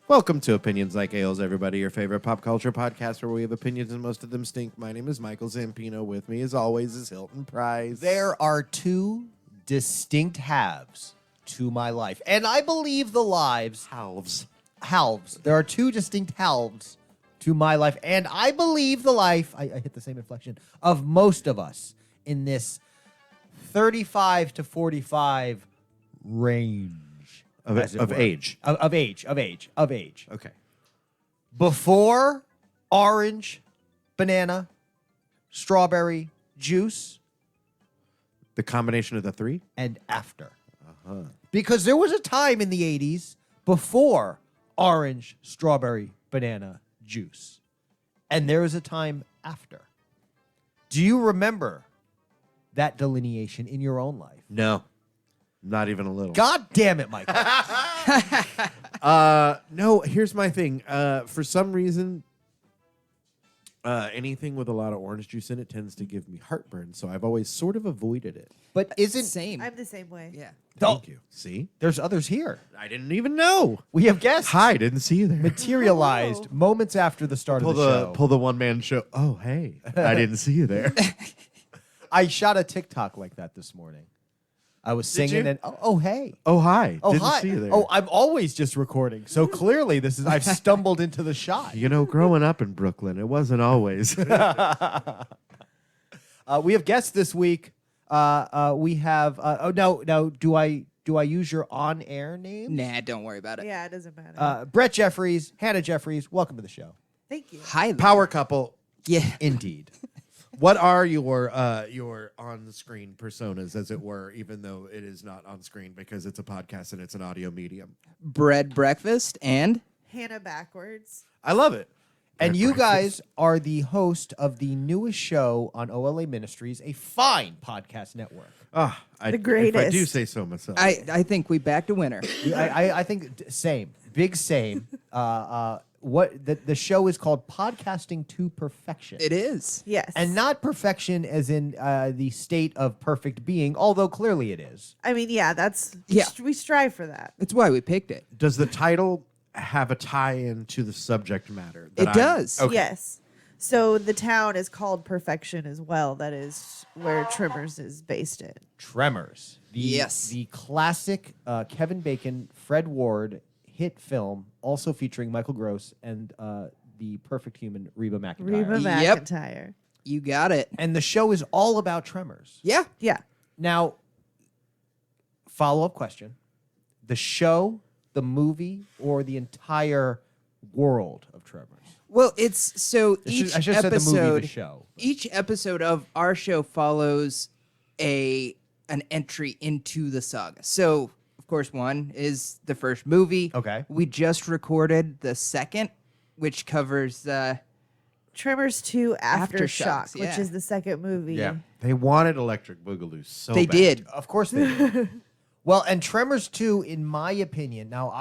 Welcome to Opinions Like Ales, everybody, your favorite pop culture podcast where we have opinions and most of them stink. My name is Michael Zampino. With me, as always, is Hilton Price. There are two distinct halves to my life, and I believe the lives... Halves. There are two distinct halves to my life, and I believe the life, I hit the same inflection, of most of us in this 35 to 45 range. Of age. Of age. Okay. Before orange, banana, strawberry juice, The combination of the three? and after. Because there was a time in the 80s before orange, strawberry, banana juice. And there is a time after. Do you remember that delineation in your own life? No. Not even a little. God damn it, Michael. No, here's my thing. For some reason, anything with a lot of orange juice in it tends to give me heartburn, so I've always sort of avoided it. But isn't... Same. I'm the same way. Yeah. Thank you. See? There's others here. I didn't even know. We have guests. Hi, didn't see you there. Materialized moments after the start of the show. Pull the one-man show. Oh, hey. I didn't see you there. I shot a TikTok like that this morning. I was singing you? and oh hey. Oh, hi. Oh Didn't hi. see you there. Oh, I'm always just recording. So clearly I've stumbled into the shot. You know, growing up in Brooklyn, it wasn't always. We have guests this week. We have no, do I use your on-air name? Nah, don't worry about it. Yeah, it doesn't matter. Brett Jeffries, Hannah Jeffries, welcome to the show. Thank you. Hi there. Power couple. Yeah. Indeed. What are your on-screen personas, as it were, even though it is not on screen because it's a podcast and it's an audio medium? Bread breakfast and Hannah backwards. I love it. And you guys are the host of the newest show on OLA Ministries, a fine podcast network. The If I greatest. do say so myself. I think we backed a winner. I think same, big same. The show is called Podcasting to Perfection. It is. Yes. And not perfection as in the state of perfect being, although clearly it is. I mean, yeah, Yeah. we strive for that. That's why we picked it. Does the title have a tie-in to the subject matter? It does. Okay. Yes. So the town is called Perfection as well. That is where Tremors is based in. Tremors. Yes. The classic Kevin Bacon, Fred Ward hit film, also featuring Michael Gross and the perfect human Reba McEntire. Reba Yep. McEntire. You got it. And the show is all about Tremors. Yeah. Yeah. Now, follow-up question. The show, the movie, or the entire world of Tremors? Well, it's so I each should have said the movie, episode. the show. Each episode of our show follows an entry into the saga. So, of course, one is the first movie. Okay. We just recorded the second, which covers Tremors 2 Aftershocks, Aftershock, which yeah. is the second movie. They wanted Electric Boogaloo so they bad. did. Of course they did. Well, and Tremors 2, in my opinion, now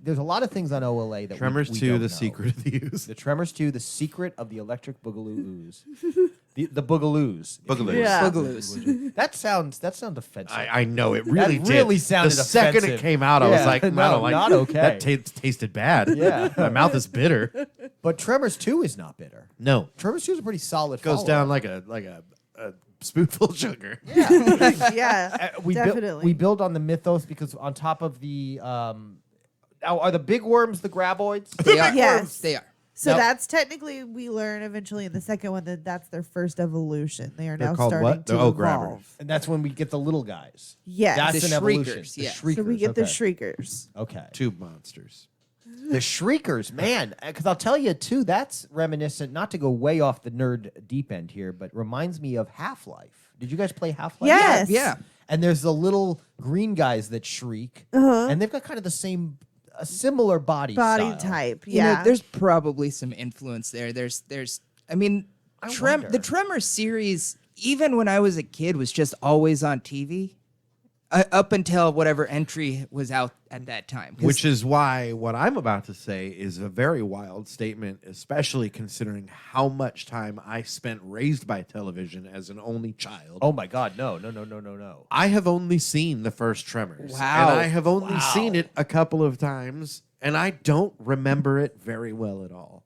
there's a lot of things on OLA that Tremors we 2, don't The know. Secret of the Ooze. The Tremors 2, The Secret of the Electric Boogaloo Ooze. the Boogaloos. Boogaloos. Yeah. Boogaloos. That sounds offensive. I know, it really did. really sounded The second offensive. it came out, I was Yeah, like, I no, don't like not okay. That tasted bad. Yeah. My mouth is bitter. But Tremors 2 is not bitter. No. Tremors 2 is a pretty solid Goes follow-up. down like a spoonful of sugar. Yeah. we Definitely. we build on the mythos because on top of the now are the big worms the graboids? They are. Yes. They are. So Now- that's technically, we learn eventually in the second one that's their first evolution. They are They're now called starting what? to Oh, evolve. grabbers. And that's when we get the little guys. Yes. That's The an evolution. Shriekers, The yeah. Shriekers. So we get the okay. Shriekers. Okay. Tube monsters. The Shriekers, man. Because I'll tell you, too, that's reminiscent, not to go way off the nerd deep end here, but reminds me of Half-Life. Did you guys play Half-Life? Yes. Yeah. And there's the little green guys that shriek. And they've got kind of a similar body style. Type. You know, Yeah. there's probably some influence there. There's I mean, I wonder. the Tremors series, even when I was a kid, was just always on TV. Up until whatever entry was out at that time. 'Cause Which is why what I'm about to say is a very wild statement, especially considering how much time I spent raised by television as an only child. Oh, my God. No. I have only seen the first Tremors. Wow. And I have only seen it a couple of times and I don't remember it very well at all.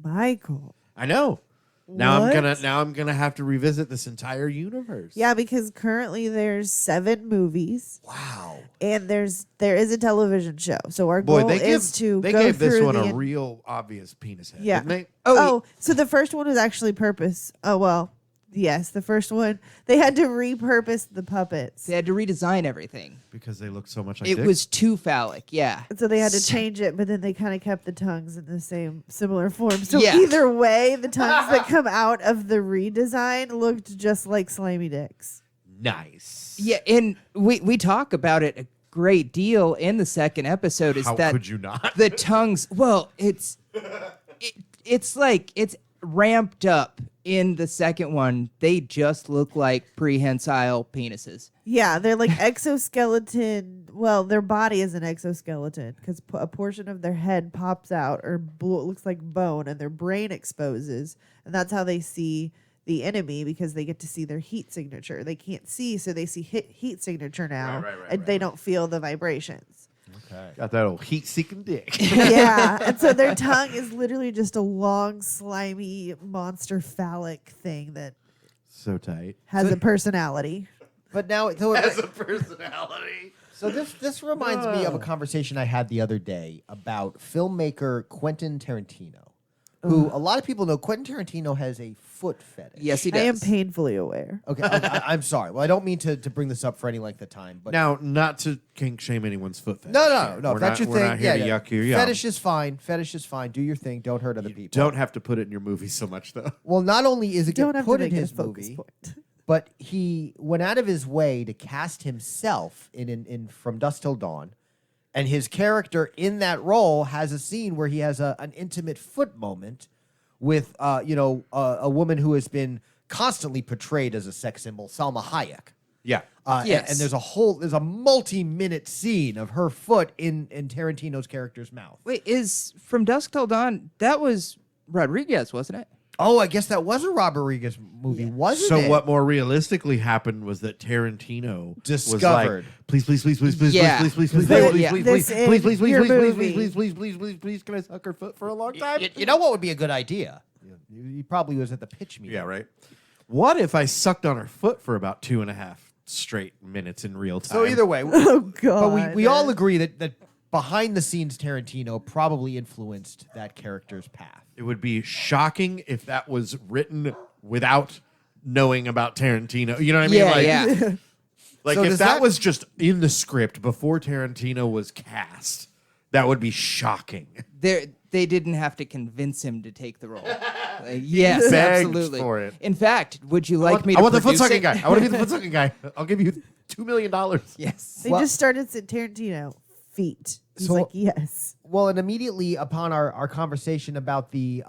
Michael. I know. Now What? I'm gonna have to revisit this entire universe. Yeah, because currently there's 7 movies. Wow. And there is a television show. So our Boy, goal they is to they go gave this through one the a real obvious penis head, Yeah. didn't they? Oh, so the first one was actually purpose. Oh well, yes, the first one they had to repurpose the puppets, They had to redesign everything. Because they look so much like It dicks? was too phallic. Yeah. and so they had to change it. But then they kind of kept the tongues in the same similar form. So Yeah. either way, the tongues that come out of the redesign looked just like slimy dicks. nice. Yeah, and we talk about it a great deal in the second episode. Is How that could you not? the tongues? Well, it's like it's ramped up in the second one. They just look like prehensile penises. Yeah, they're like exoskeleton. Well, their body is an exoskeleton because a portion of their head pops out or looks like bone, and their brain exposes, and that's how they see the enemy because they get to see their heat signature. They can't see, so they see heat signature now, and they don't feel the vibrations. Okay. Got that old heat-seeking dick. Yeah, and so their tongue is literally just a long, slimy, monster phallic thing that So tight. has a personality. But now, so, Has a personality. so this reminds me of a conversation I had the other day about filmmaker Quentin Tarantino, who a lot of people know. Quentin Tarantino has a foot fetish. Yes, he I am does. painfully aware. Okay, I'm sorry. Well, I don't mean to bring this up for any length of time, but Now, not to kink shame anyone's foot fetish. no. We're If that's not, your we're thing, not here to yuck your yum. Fetish is fine. Fetish is fine. Do your thing. Don't hurt other You people. don't have to put it in your movie so much, though. Well, not only is it Don't get have put to in make it a his focus movie, point. but he went out of his way to cast himself in From Dusk Till Dawn, and his character in that role has a scene where he has an intimate foot moment with a woman who has been constantly portrayed as a sex symbol, Salma Hayek. Yeah. Yes. And there's a multi-minute scene of her foot in Tarantino's character's mouth. Wait, is From Dusk Till Dawn? That was Rodriguez, wasn't it? Oh, I guess that was a Rob Rodriguez movie, wasn't So it? what more realistically happened was that Tarantino Discovered. was like, please, Yeah. please, please, Because please, they- please, yeah. please, This please, is please, please, please, your please, please, movie. please, please, please, please, please, can I suck her foot for a long time? You know what would be a good idea? He probably was at the pitch meeting. Yeah, right. What if I sucked on her foot for about 2.5 straight minutes in real time? So either way, Oh God! but we all agree that behind the scenes Tarantino probably influenced that character's path. It would be shocking if that was written without knowing about Tarantino. You know what I mean? Yeah, like, yeah. like So if does that that- was just in the script before Tarantino was cast, that would be shocking. They didn't have to convince him to take the role. Like, yes, begged absolutely. for it. In fact, would you like me to I want the produce foot sucking it? guy. I want to be the foot sucking guy. I'll give you $2 million. Yes. They just started saying Tarantino feet. He's So- like, yes. Well, and immediately upon our conversation about the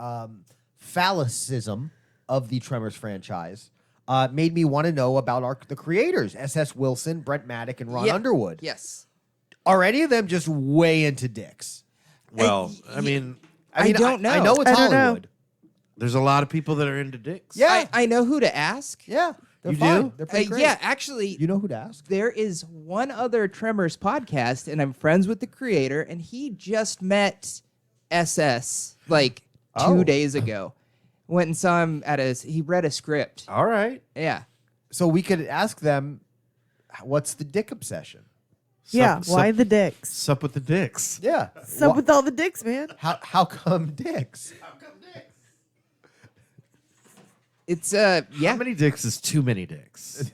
phallicism of the Tremors franchise, made me want to know about the creators, S.S. Wilson, Brent Maddock, and Ron Yeah. Underwood. Yes. Are any of them just way into dicks? Well, I mean, I don't know. I know it's I don't know. Hollywood. there's a lot of people that are into dicks. Yeah. I know who to ask. Yeah. They're You fine. do? They're pretty great. Yeah, actually, You know who to ask? there is one other Tremors podcast, and I'm friends with the creator, and he just met SS like 2 Oh. days ago. Went and saw him he read a script. All right. Yeah. So we could ask them, what's the dick obsession? Yeah. Why the dicks? Sup with the dicks? Yeah. What's up with all the dicks, man? How come dicks? It's How yeah. many dicks is too many dicks?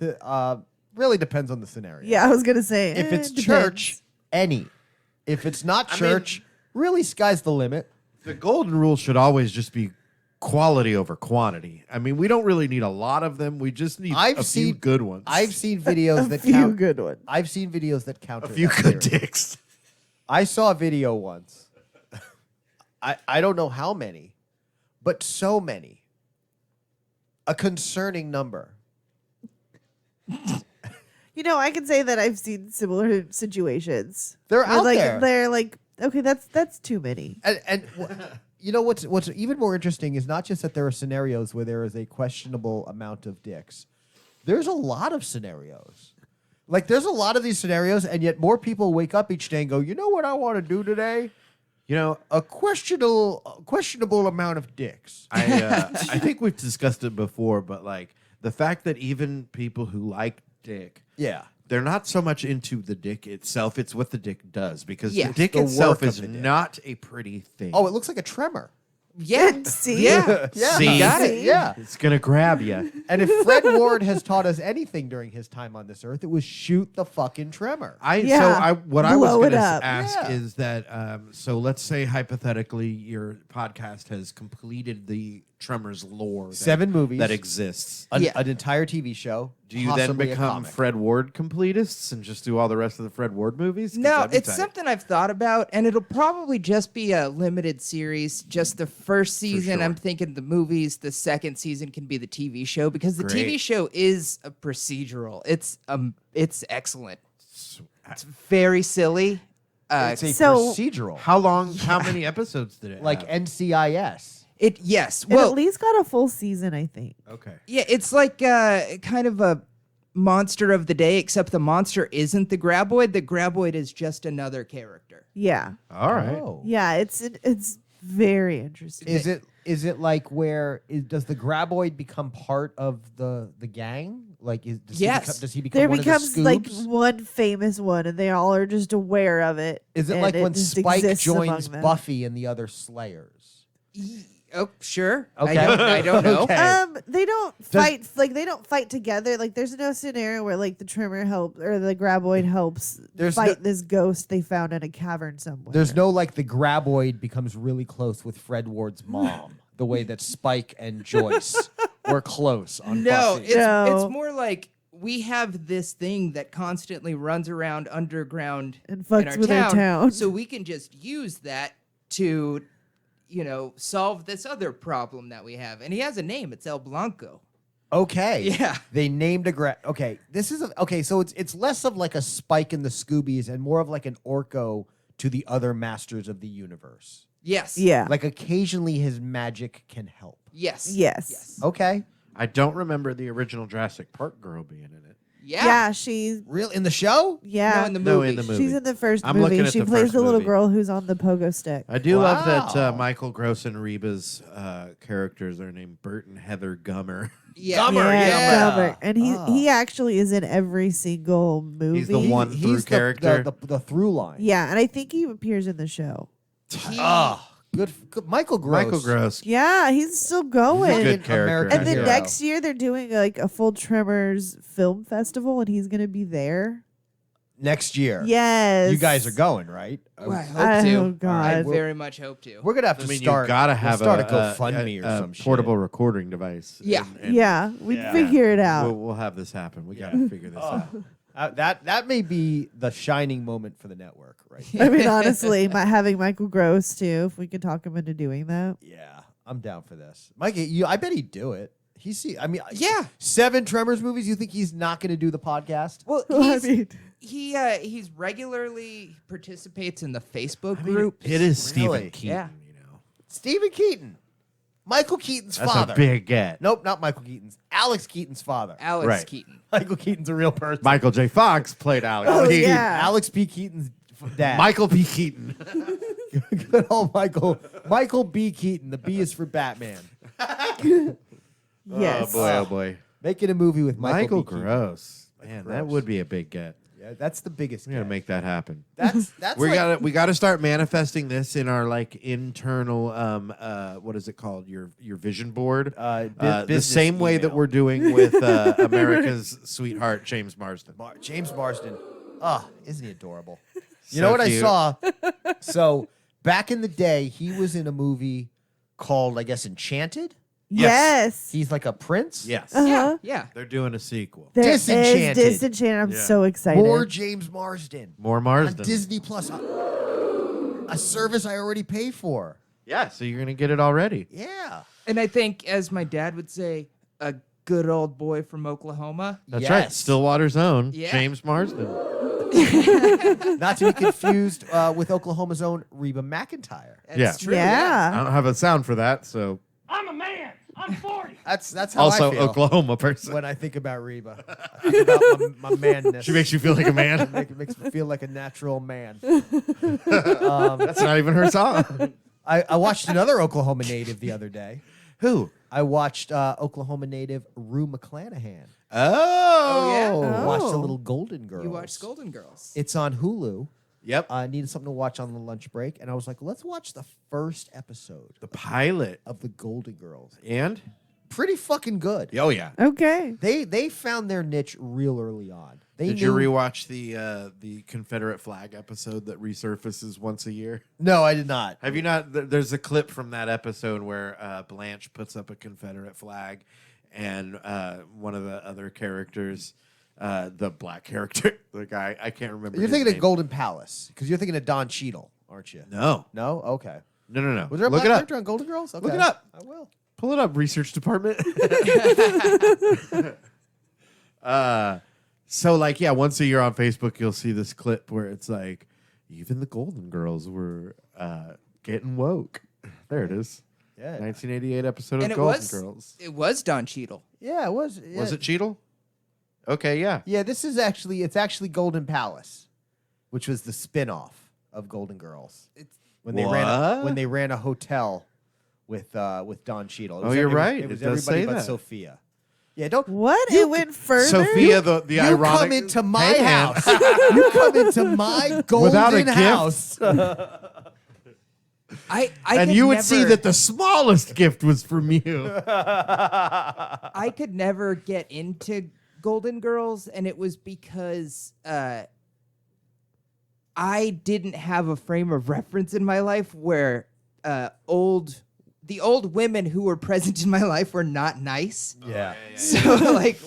Really depends on the scenario. Yeah, I was gonna say If it's depends. church, any. If it's not church, really sky's the limit. The golden rule should always just be quality over quantity. I mean, we don't really need a lot of them. We just need I've a few seen- good ones. I've seen videos a that few count. good ones. I've seen videos that count. a few good dicks. I saw a video once. I don't know how many, but so many. A concerning number. You know, I can say that I've seen similar situations. They're where, out like, there. They're like, okay, that's too many. And you know what's even more interesting is not just that there are scenarios where there is a questionable amount of dicks. There's a lot of scenarios. Like there's a lot of these scenarios, and yet more people wake up each day and go, you know what I want to do today? A questionable amount of dicks. I think we've discussed it before, but like the fact that even people who like dick, Yeah. they're not so much into the dick itself; it's what the dick does, because Yeah. the dick The itself work of is the dick. not a pretty thing. Oh, it looks like a tremor. Yeah. See? Yeah. Yeah. See? Got it. Yeah. It's gonna grab you. And if Fred Ward has taught us anything during his time on this earth, it was shoot the fucking tremor. What I was Blow it going to up. ask Yeah. is that so let's say hypothetically your podcast has completed the Tremors lore, 7 movies that exists. Yeah. An entire TV show. Do you then possibly a become comic. Fred Ward completists and just do all the rest of the Fred Ward movies? 'Cause No, that'd be it's tight. something I've thought about, and it'll probably just be a limited series. Just the first season, sure. I'm thinking the movies. The second season can be the TV show because the TV Great. show is a procedural. It's excellent. So, It's very silly. It's a So- procedural. how long? How many episodes did it? Like have? NCIS. Yes. It Well, at least got a full season, I think. Okay. yeah, it's like kind of a monster of the day, except the monster isn't the graboid. The graboid is just another character. Yeah. All right. Oh. Yeah, it's very interesting. Is it like does the graboid become part of the gang? Like Yes. does he become There one becomes of the like Scoobs? one famous one, and they all are just aware of it. Is it and like when just Spike exists among joins them. Buffy and the other Slayers? Oh, sure. Okay. I don't know. Okay. They don't fight they don't fight together. Like there's no scenario where like the Tremor helps or the graboid helps There's fight this ghost they found in a cavern somewhere. There's no like the graboid becomes really close with Fred Ward's mom, the way that Spike and Joyce were close on No, Buffy. it's more like we have this thing that constantly runs around underground And in fucks our with our town. so we can just use that to, solve this other problem that we have. And he has a name. It's El Blanco. Okay. Yeah. They named a Okay. This is okay. So it's less of like a Spike in the Scoobies and more of like an Orko to the other masters of the universe. Yes. Yeah. Like occasionally his magic can help. Yes. Yes. Okay. I don't remember the original Jurassic Park girl being in it. Yeah. she's Real in the show? No, in the movie. No, in the movie. she's in the first I'm looking movie. at She the plays first the little movie. girl who's on the pogo stick. I do love that Wow. Michael Gross and Reba's characters are named Bert and Heather Gummer. Yeah. Gummer, yeah, yeah. Gummer. And he actually is in every single movie. He's the one through He's character. the through line. Yeah, and I think he appears in the show. Good. Michael Gross. Michael Gross. Yeah, he's still going. He's a good American character. And then hero. next year they're doing like a full Tremors film festival, and he's gonna be there. Next year. Yes, You guys are going, right? Well, I hope to. Oh, God. I very much hope to. We're gonna have I to mean, start. you gotta we'll have start a GoFundMe or some portable shit. recording device. Yeah. and Yeah, we Yeah. figure it out. We'll have this happen. We gotta figure this out. That may be the shining moment for the network, right? I mean, honestly, having Michael Gross too, if we could talk him into doing that. Yeah, I'm down for this, Mikey. I bet he'd do it. Yeah. 7 Tremors movies. You think he's not going to do the podcast? Well, I mean, he's regularly participates in the Facebook group. It is Really? Stephen Keaton. Yeah. Stephen Keaton, Michael Keaton's That's father. a big get. Nope, not Michael Keaton's. Alex Keaton's father. Alex Right. Keaton. Michael Keaton's a real person. Michael J. Fox played Alex Oh, Keaton. yeah. Alex P. Keaton's dad. Michael P. Keaton. Good old Michael. Michael B. Keaton. The B is for Batman. yes. Oh boy, oh boy. Making a movie with Michael B. Keaton. Gross. Man, that Gross. would be a big get. Yeah, that's the biggest. We gotta get. make that happen. That's We gotta start manifesting this in our internal what is it called, your vision board, the business same way that email. we're doing with America's sweetheart James Marsden. James Marsden. Oh, isn't he adorable? You So know what cute. I saw? So back in the day, he was in a movie called, I guess, Enchanted. Yes. He's like a prince. Yes, Uh-huh. Yeah. they're doing a sequel. There is Disenchanted. Disenchanted. I'm Yeah. so excited. More James Marsden More on Marsden. Disney Plus. A service I already pay for. Yeah, so you're gonna get it already. Yeah. And I think, as my dad would say, a good old boy from Oklahoma. That's right. Yes. Stillwater's own Yeah. James Marsden. Not to be confused with Oklahoma's own Reba McEntire. That's Yeah. true. I Yeah. don't have a sound for that, so That's how Also, I feel Oklahoma person. when I think about Reba. I think about my manness. She makes you feel like a man. It makes me feel like a natural man. That's not even her song. I watched another Oklahoma native the other day. Who? I watched Oklahoma native Rue McClanahan. Oh. I watched Oh. a little Golden Girls. You watched Golden Girls. It's on Hulu. Yep. I needed something to watch on the lunch break, and I was like, let's watch the first episode The pilot. of the Golden Girls. And? Pretty fucking good. Oh, yeah. Okay. They found their niche real early on. Did you rewatch the Confederate flag episode that resurfaces once a year? No, I did not. Have you not? There's a clip from that episode where Blanche puts up a Confederate flag, and one of the other characters, the black character, the guy, I can't remember. You're his thinking name. of Golden Palace because you're thinking of Don Cheadle, aren't you? No, No? Okay. no. Was there a Look black it up. character on Golden Girls? Okay. Look it up. I will. Pull it up, research department. So, like, yeah, once a year on Facebook, you'll see this clip where it's like, even the Golden Girls were getting woke. There it is. Yeah. 1988 episode And of it Golden was Girls. it was Don Cheadle. Yeah, it was. Yeah. Was it Cheadle? Okay, yeah. Yeah, it's actually Golden Palace, which was the spin-off of Golden Girls. It's When they ran a hotel with Don Cheadle. It Oh, was you're it was- right. It was It does everybody say but that. Sophia. Yeah, don't What? You It went further? Sophia, the you ironic. come into my Hey, man. house. You come into my Without a golden gift? house. I And could you would see never- that the smallest gift was from you. I could never get into Golden Girls, and it was because I didn't have a frame of reference in my life where the old women who were present in my life were not nice. Yeah. So like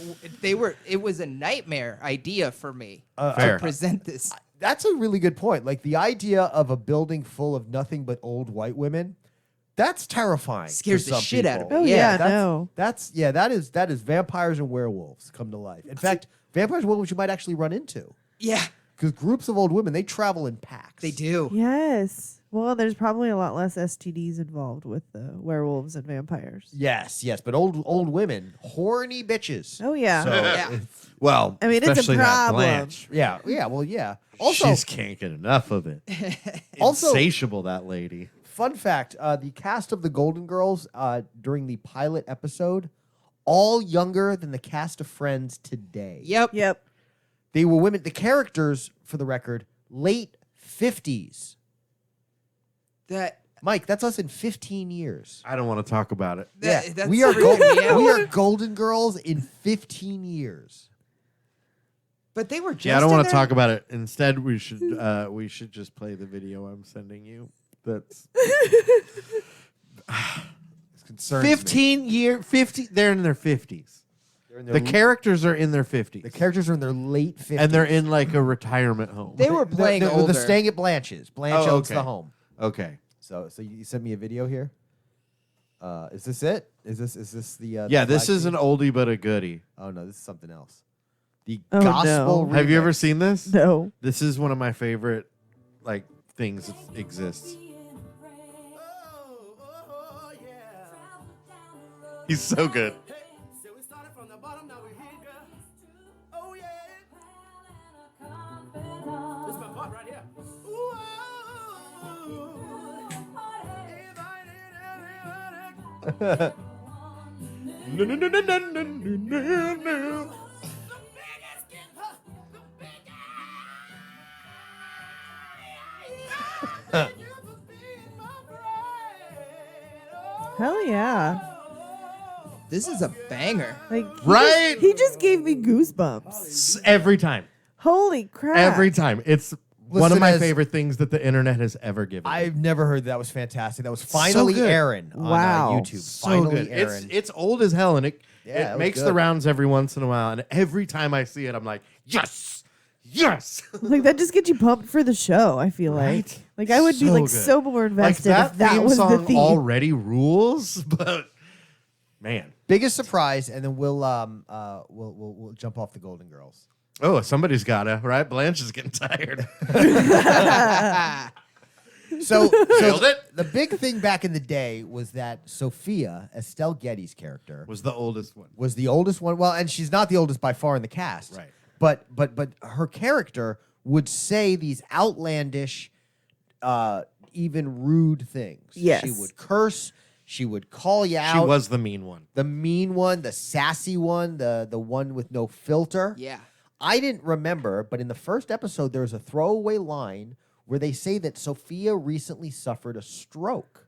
it was a nightmare idea for me Fair. to present this. That's a really good point. Like the idea of a building full of nothing but old white women, that's terrifying. Scares for the some shit out of people. me. Oh, yeah, that's, no. that is vampires and werewolves come to life. In fact, vampires and werewolves you might actually run into. Yeah, Because groups of old women, they travel in packs. they do. Yes. Well, there's probably a lot less STDs involved with the werewolves and vampires. Yes, but old women, horny bitches. Oh, yeah. So, Yeah. Well, I mean, it's a especially that problem. Blanche. yeah. Also, She can't get enough of it. Also- Insatiable, that lady. fun fact, the cast of the Golden Girls during the pilot episode, all younger than the cast of Friends today. Yep. Yep. They were women. The characters, for the record, late 50s. That Mike, that's us in 15 years. I don't want to talk about it. that's we are freaking me out. we are Golden Girls in 15 years. But they were just Yeah, I don't in want to their- talk about it. Instead, we should just play the video I'm sending you. That's It's concerns me. 50. They're in their 50s. They're in their The characters are in their 50s. the characters are in their late 50s. And they're in like a retirement home. They were playing they're older. staying at Blanche's. Blanche Oh, owns okay. the home. Okay. So you sent me a video here. Is this it? Is this the? Yeah, the this live is feed? an oldie but a goodie. Oh no, this is something else. The Oh, gospel. no. Have you remix. ever seen this? No. This is one of my favorite like things that exists. He's so good. Hell yeah. This is a banger. Like Right? He just gave me goosebumps. Every time. Holy crap. Every time. It's one Listen, of my as- favorite things that the internet has ever given. me. I've never heard that was fantastic. That was finally good. airing on Wow. YouTube. so Finally good. airing. It's old as hell, and Yeah, it it was makes good. the rounds every once in a while. And every time I see it, I'm like, yes, yes. Like that just gets you pumped for the show, I feel Right? like. Like I would be So like good. so more Like invested that if that theme was the song theme. already rules, but man. Biggest surprise, and then we'll jump off the Golden Girls. Oh, somebody's gotta, right? Blanche is getting tired. So Nailed it. the big thing back in the day was that Sophia, Estelle Getty's character, Was the oldest one. was the oldest one. Well, and she's not the oldest by far in the cast. Right. But her character would say these outlandish, even rude things. Yes. She would curse. She would call you out. She was the mean one. the mean one, the sassy one, the one with no filter. Yeah. I didn't remember, but in the first episode, there's a throwaway line where they say that Sophia recently suffered a stroke,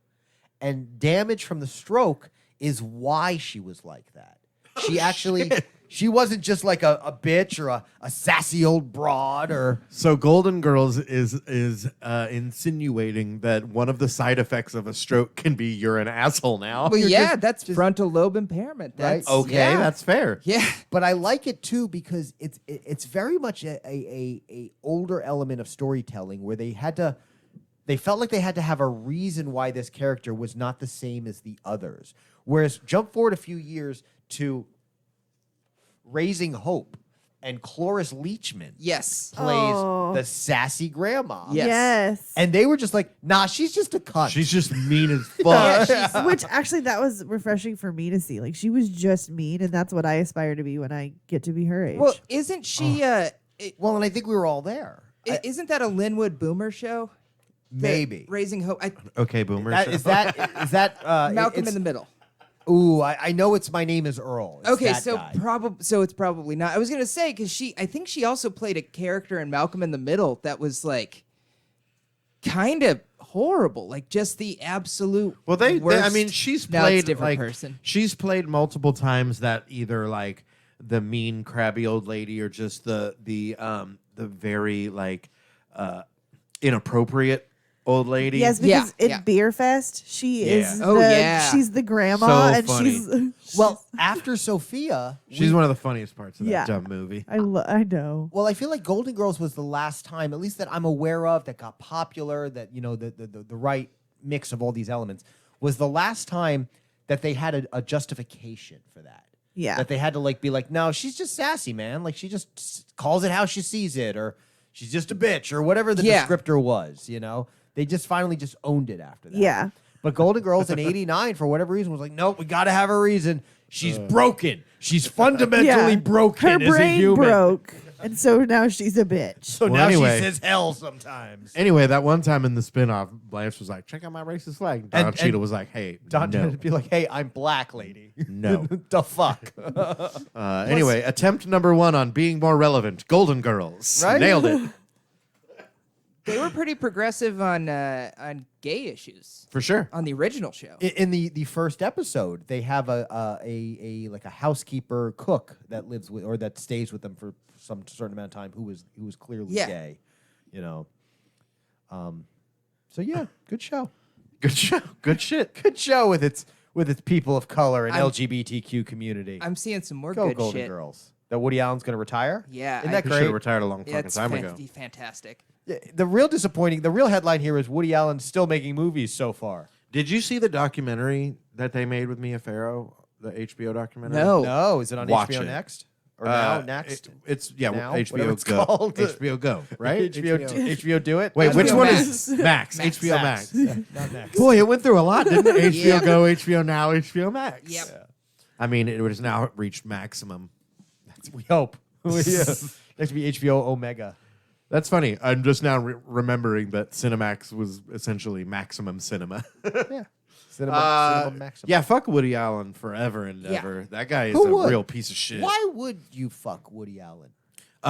and damage from the stroke is why she was like that. She actually, she wasn't just like a bitch or a sassy old broad or. So Golden Girls is insinuating that one of the side effects of a stroke can be you're an asshole now. Well, You're yeah, just- that's frontal lobe impairment. Right? That's Okay, yeah. that's fair. yeah. But I like it too because it's very much a older element of storytelling where they felt like they had to have a reason why this character was not the same as the others. Whereas jump forward a few years to Raising Hope, and Cloris Leachman Yes. plays Oh. the sassy grandma. Yes. Yes. And they were just like, nah, she's just a cunt. She's just mean as fuck. Which actually that was refreshing for me to see. Like she was just mean, and that's what I aspire to be when I get to be her age. Well, isn't she? well, and I think we were all there. Isn't that a Linwood Boomer show? Maybe. Raising Hope. Okay, boomer. Is that Malcolm it's- in the Middle. Ooh, I know it's My Name is Earl. It's Okay, that so guy. it's probably not. I was gonna say because I think she also played a character in Malcolm in the Middle that was like kind of horrible, like just the absolute. Well, I worst. mean, she's Now it's played different like person. she's played multiple times that either like the mean, crabby old lady or just the very like inappropriate old lady. yes, Yeah, because in yeah. Beer Fest, she is. Oh, yeah. she's the grandma, So and funny. she's Well, after Sophia, She's one of the funniest parts of Yeah. that dumb movie. I know. well, I feel like Golden Girls was the last time, at least that I'm aware of, that got popular, that, you know, the right mix of all these elements, was the last time that they had a justification for that. Yeah. That they had to like be like, no, she's just sassy, man. Like she just calls it how she sees it, or she's just a bitch, or whatever the Yeah. descriptor was, you know? They just finally just owned it after that. Yeah. But Golden Girls in '89, for whatever reason, was like, nope, we got to have a reason. She's broken. She's fundamentally broken Her as a brain human. broke, and so now she's a bitch. So Well, now anyway. she says hell sometimes. Anyway, that one time in the spinoff, Blanche was like, "Check out my racist flag." Don And- Cheadle and was like, "Hey, Don no." would be like, hey, I'm black, lady. No. The fuck? Anyway, attempt number 1 on being more relevant. Golden Girls. Right? Nailed it. They were pretty progressive on gay issues For sure. on the original show. In the first episode, they have a like a housekeeper cook that lives with or that stays with them for some certain amount of time who was clearly Yeah. gay, you know. So yeah, good show. Good show. Good shit. Good show with its people of color and I'm- LGBTQ community. I'm seeing some more Go good Golden shit. Girls. That Woody Allen's going to retire? Yeah, Isn't I- that He should great? have retired a long Yeah, fucking it's time ago. fantastic. The real headline here is Woody Allen's still making movies so far. Did you see the documentary that they made with Mia Farrow? The HBO documentary? No. No, is it on Watch HBO it. Next? Or now, It- next? it's Now? Whatever HBO it's Go. called. HBO Go, right? HBO do it? Wait, That's which HBO one Max. is Max? HBO Max. Not next. Boy, it went through a lot, didn't it? HBO Yeah. Go, HBO Now, HBO Max. Yep. I mean, it has now reached maximum. We hope. Next to be HBO Omega. That's funny. I'm just now remembering that Cinemax was essentially maximum cinema. Yeah. Cinema Maximum. Yeah, fuck Woody Allen forever and Yeah. ever. That guy is Who a would? real piece of shit. Why would you fuck Woody Allen?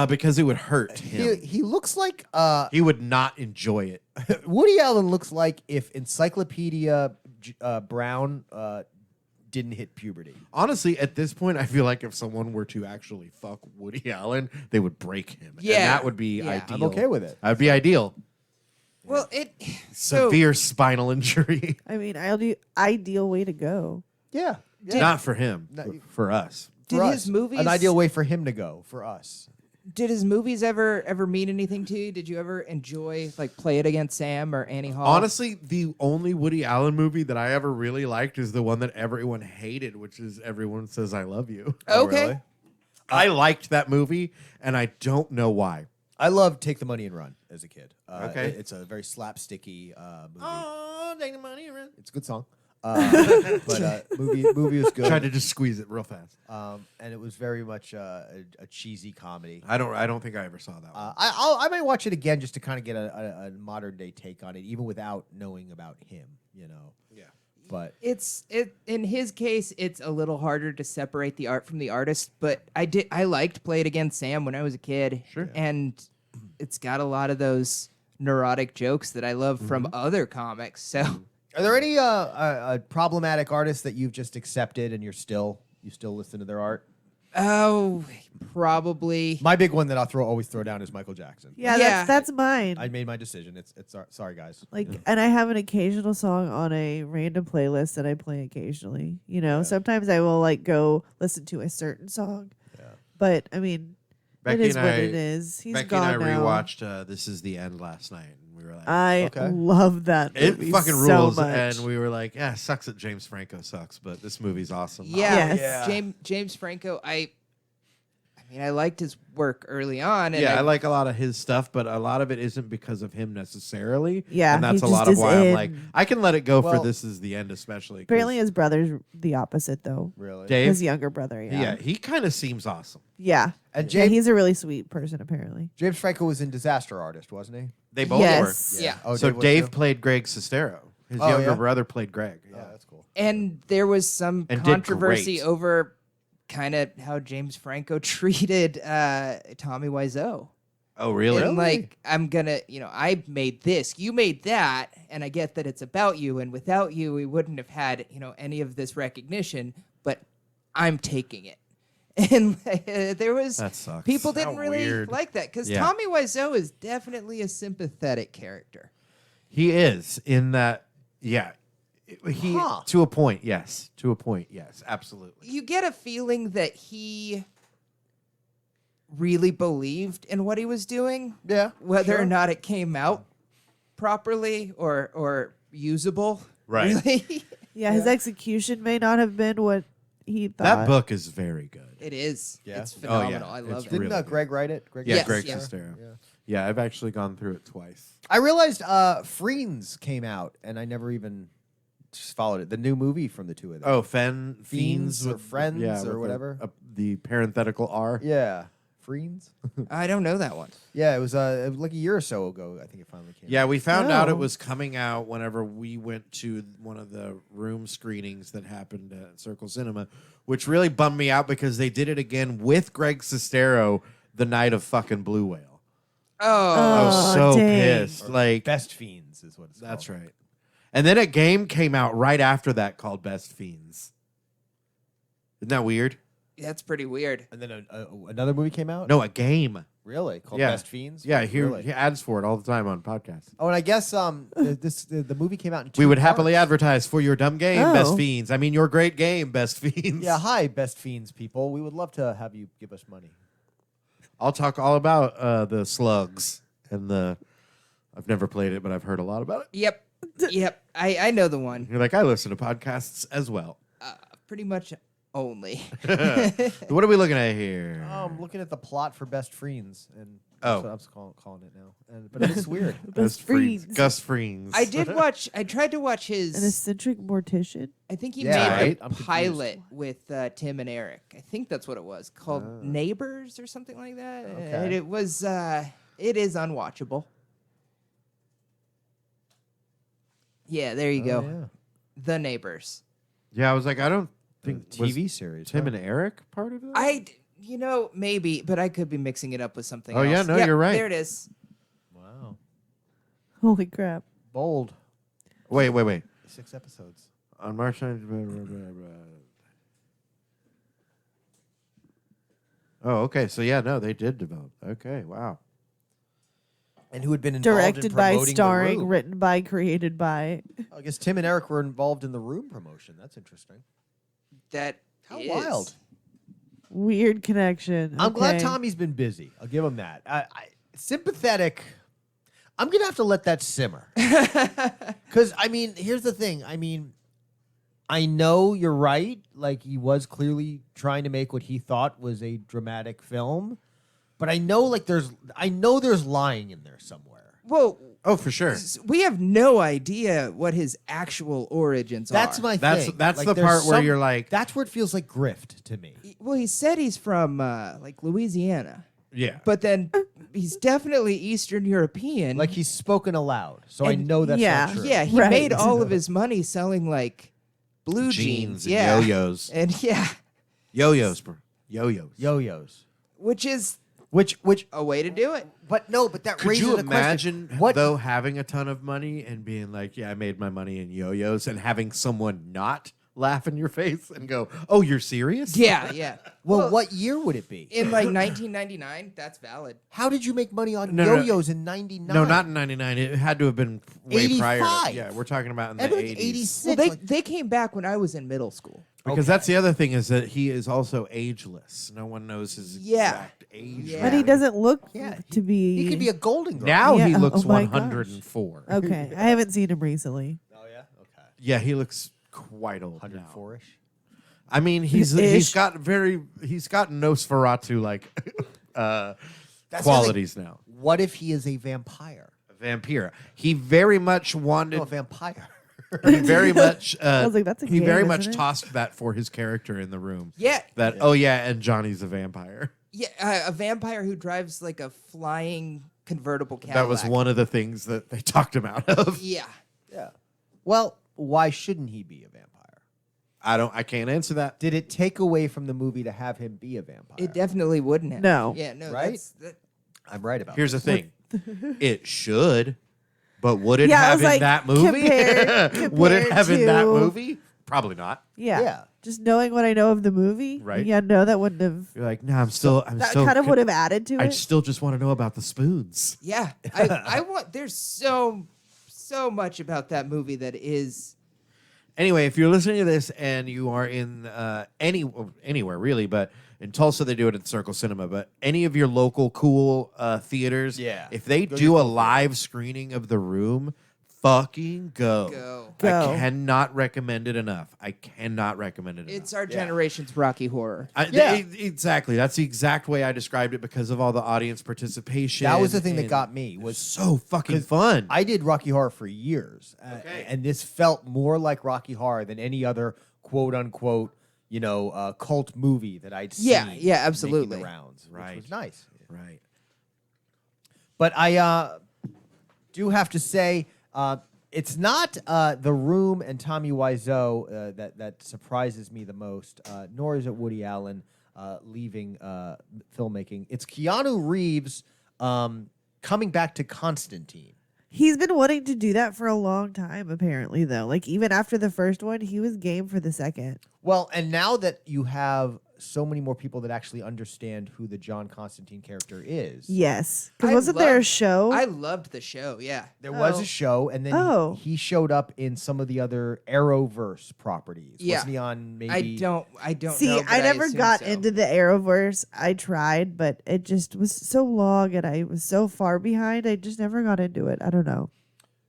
Because it would hurt him. He looks like He would not enjoy it. Woody Allen looks like if Encyclopedia Brown didn't hit puberty. Honestly, at this point, I feel like if someone were to actually fuck Woody Allen, they would break him. Yeah. And that would be Yeah. ideal. I'm okay with it. That would be ideal. Well, so Severe spinal injury. I mean, ideal way to go. Yeah. Not for him, Not- for us. Did For his us. movies- An ideal way for him to go, for us. did his movies ever mean anything to you? Did you ever enjoy like Play It Against Sam or Annie Hall? Honestly, the only Woody Allen movie that I ever really liked is the one that everyone hated, which is Everyone Says I Love You. Okay. really? I liked that movie, and I don't know why. I loved Take the Money and Run as a kid. Okay. It's a very slapsticky movie. Oh, take the money. It's a good song. But movie was good. Tried to just squeeze it real fast. And it was very much a cheesy comedy. I don't think I ever saw that one. I might watch it again just to kind of get a modern day take on it, even without knowing about him. Yeah. But In his case, it's a little harder to separate the art from the artist. But I liked Play It Again, Sam when I was a kid. Sure. And it's got a lot of those neurotic jokes that I love from other comics. So. are there any problematic artists that you've just accepted and you still listen to their art? Oh, probably. My big one that I'll always throw down is Michael Jackson. Yeah, Yeah. that's mine. I made my decision. It's sorry guys. Like, and I have an occasional song on a random playlist that I play occasionally. Sometimes I will like go listen to a certain song. Yeah. But I mean, it is what it is. He's Becky gone and I now. rewatched This Is the End last night, and we were like, I Okay. love that movie it fucking so rules. much. And we were like, yeah, sucks that James Franco sucks, but this movie's awesome. Yeah, Yes. James Franco. I mean, I liked his work early on. And Yeah, I like a lot of his stuff, but a lot of it isn't because of him necessarily. Yeah, and that's he a lot just of is why I'm in. like, I can let it go for Well- This Is the End, especially. 'cause Apparently, his brother's the opposite, though. Really? Dave, His younger brother, yeah, he kind of seems awesome. Yeah. And Yeah, James, he's a really sweet person, apparently. James Franco was in Disaster Artist, wasn't he? They both Yes. were. Yeah. Oh, So was Dave too? played Greg Sestero. His Oh, younger yeah? brother played Greg. Yeah, that's cool. And there was some And did controversy great. over kind of how James Franco treated Tommy Wiseau. Oh, really? And like, I'm gonna, I made this, you made that, and I get that it's about you, and without you, we wouldn't have had, any of this recognition, but I'm taking it. And there was That sucks. people How didn't really weird. like that because Yeah. Tommy Wiseau is definitely a sympathetic character. He is in that. Yeah, he Huh. to a point. Yes, to a point. Yes, absolutely. You get a feeling that he really believed in what he was doing, Yeah. whether sure. or not it came out properly or usable. Right. Really. Yeah, his execution may not have been what he thought. That book is very good. It is. Yeah? It's Oh, phenomenal. yeah. I It's love it. Didn't really good. Greg write it? Greg Yeah, Yes, Greg yeah. Sestero. Yeah. Yeah, I've actually gone through it twice. I realized Friends came out, and I never even just followed it. The new movie from the two of them. Oh, Fiends Fiends or with- Friends yeah, or with whatever? the parenthetical R. Yeah. Friends? I don't know that one. Yeah, it was like a year or so ago, I think it finally came Yeah, out. we found out it Oh. was coming out whenever we went to one of the room screenings that happened at Circle Cinema, which really bummed me out because they did it again with Greg Sestero the night of fucking Blue Whale. Oh, I was so dang. pissed. Like, Best Fiends is what it's that's called. right. And then a game came out right after that called Best Fiends. Isn't that weird? that's pretty weird. And then another movie came out? No, a game. Really? Called Yeah. Best Fiends? Yeah, Really? he ads for it all the time on podcasts. Oh, and I guess the movie came out in two We would happily parts. advertise for your dumb game, Oh. Best Fiends. I mean, your great game, Best Fiends. Yeah, hi, Best Fiends people. We would love to have you give us money. I'll talk all about the slugs and the. I've never played it, but I've heard a lot about it. Yep. I know the one. You're like, I listen to podcasts as well. Pretty much only. What are we looking at here? I'm looking at the plot for Best Friends, and Oh. that's what I'm calling it now. But it's weird. Best Friends. Friends. Gus Friends. I tried to watch An his. eccentric mortician. I think he Yeah, made right? a I'm confused. pilot with Tim and Eric. I think that's what it was called, Neighbors or something like that. Okay. And it was. It is unwatchable. Yeah, there you go. Oh, The Neighbors. Yeah, I was like, I don't yeah. think TV series. Tim huh? and Eric part of it. Maybe, but I could be mixing it up with something Oh, else. yeah, no, Yep, you're right. There it is. Wow. Holy crap. Bold. Wait. 6 episodes. On March 9th. Oh, okay. So yeah, no, they did develop. Okay, wow. And who had been involved Directed in by, promoting starring, The Room. written by, created by. I guess Tim and Eric were involved in The Room promotion. That's interesting. That How is- wild. Weird connection. I'm glad Okay. Tommy's been busy. I'll give him that. Sympathetic. I'm going to have to let that simmer. Because, here's the thing. I know you're right. Like, he was clearly trying to make what he thought was a dramatic film. but I know there's lying in there somewhere. Well, Oh, for sure. we have no idea what his actual origins That's are. my That's thing. that's Like, the there's part where you're like, that's where it feels like grift to me. Well, he said he's from like Louisiana, yeah. but then he's definitely Eastern European. Like he's spoken aloud, so I And- know that's yeah. not true. yeah, he Right. made all of his money selling like blue jeans, and yeah, yo-yos. and yeah, Yo-yos, bro. Yo-yos. Yo-yos. which is Which a way to do it. but that Could raises you a imagine, question. What though, having a ton of money and being like, yeah, I made my money in yo-yos, and having someone not laugh in your face and go, oh, you're serious? Yeah, yeah. Well, what year would it be? In like 1999, that's valid. How did you make money on No, no, no. yo-yos in 99? No, not in 99. It had to have been way prior. 85. Yeah, we're talking about in the That'd be 80s. like 86. Well, like- they came back when I was in middle school. Because that's the other thing, is that he is also ageless. No one knows his Yeah. exact age. Yeah. But he doesn't look Yeah, to be. he could be a golden girl. Now he Yeah, looks oh my gosh. 104. Okay, I haven't seen him recently. Oh yeah, okay. Yeah, he looks quite old now. 104ish. I mean, he's Ish. got Nosferatu like That's the qualities now. What if he is a vampire? A vampire. He very much wanted. No, a vampire. He very much. I was like, that's a he game, very isn't much it? tossed that for his character in the room. Yeah, That oh yeah, and Johnny's a vampire. yeah, a vampire who drives like a flying convertible Cadillac. That was one of the things that they talked him out of. Yeah. Yeah. Well, why shouldn't he be a vampire? I can't answer that. Did it take away from the movie to have him be a vampire? It definitely wouldn't have. No. Yeah, no. Right? That, I'm right about Here's that. the thing. It should, but would it Yeah, I have was in like, that movie? would it compared have in that to- movie? Probably not. Yeah. Yeah. Just knowing what I know of the movie. Right. Yeah, no, that wouldn't have. You're like, no, I'm still That kind of would have added to I it. still just want to know about the spoons. yeah. I want. There's so much about that movie that is. Anyway, if you're listening to this and you are in anywhere really, but in Tulsa they do it at Circle Cinema, but any of your local cool theaters, Yeah. if they Go to do your a cool live screening of The Room, fucking go. Go. I cannot recommend it enough. I cannot recommend it enough. It's our generation's Rocky Horror. Exactly. That's the exact way I described it because of all the audience participation. That was the thing that and got me. it Was so fucking 'cause fun. I did Rocky Horror for years, Okay. and this felt more like Rocky Horror than any other quote unquote, cult movie that I'd seen. Yeah, yeah, making absolutely. the rounds, Right. which was nice. right. But I do have to say, it's not The Room and Tommy Wiseau that surprises me the most, nor is it Woody Allen leaving filmmaking. It's Keanu Reeves coming back to Constantine. He's been wanting to do that for a long time, apparently, though. Like, even after the first one, he was game for the second. Well, and now that you have so many more people that actually understand who the John Constantine character is. Yes. Because I wasn't there a loved- show? I loved the show. Yeah. There was Oh. a show, and then Oh. he showed up in some of the other Arrowverse properties. Yeah. Wasn't he on maybe? I don't See, know. but I never assume got so. into the Arrowverse. I tried, but it just was so long and I was so far behind. I just never got into it. I don't know.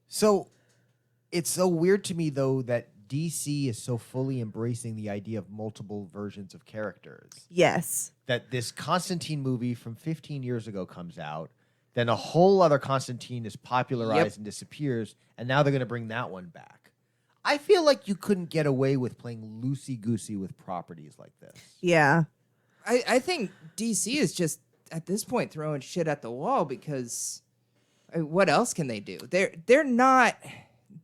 So it's so weird to me, though, that DC is so fully embracing the idea of multiple versions of characters. Yes. That this Constantine movie from 15 years ago comes out, then a whole other Constantine is popularized and disappears, and now they're going to bring that one back. I feel like you couldn't get away with playing loosey-goosey with properties like this. Yeah. I think DC is just at this point throwing shit at the wall because what else can they do?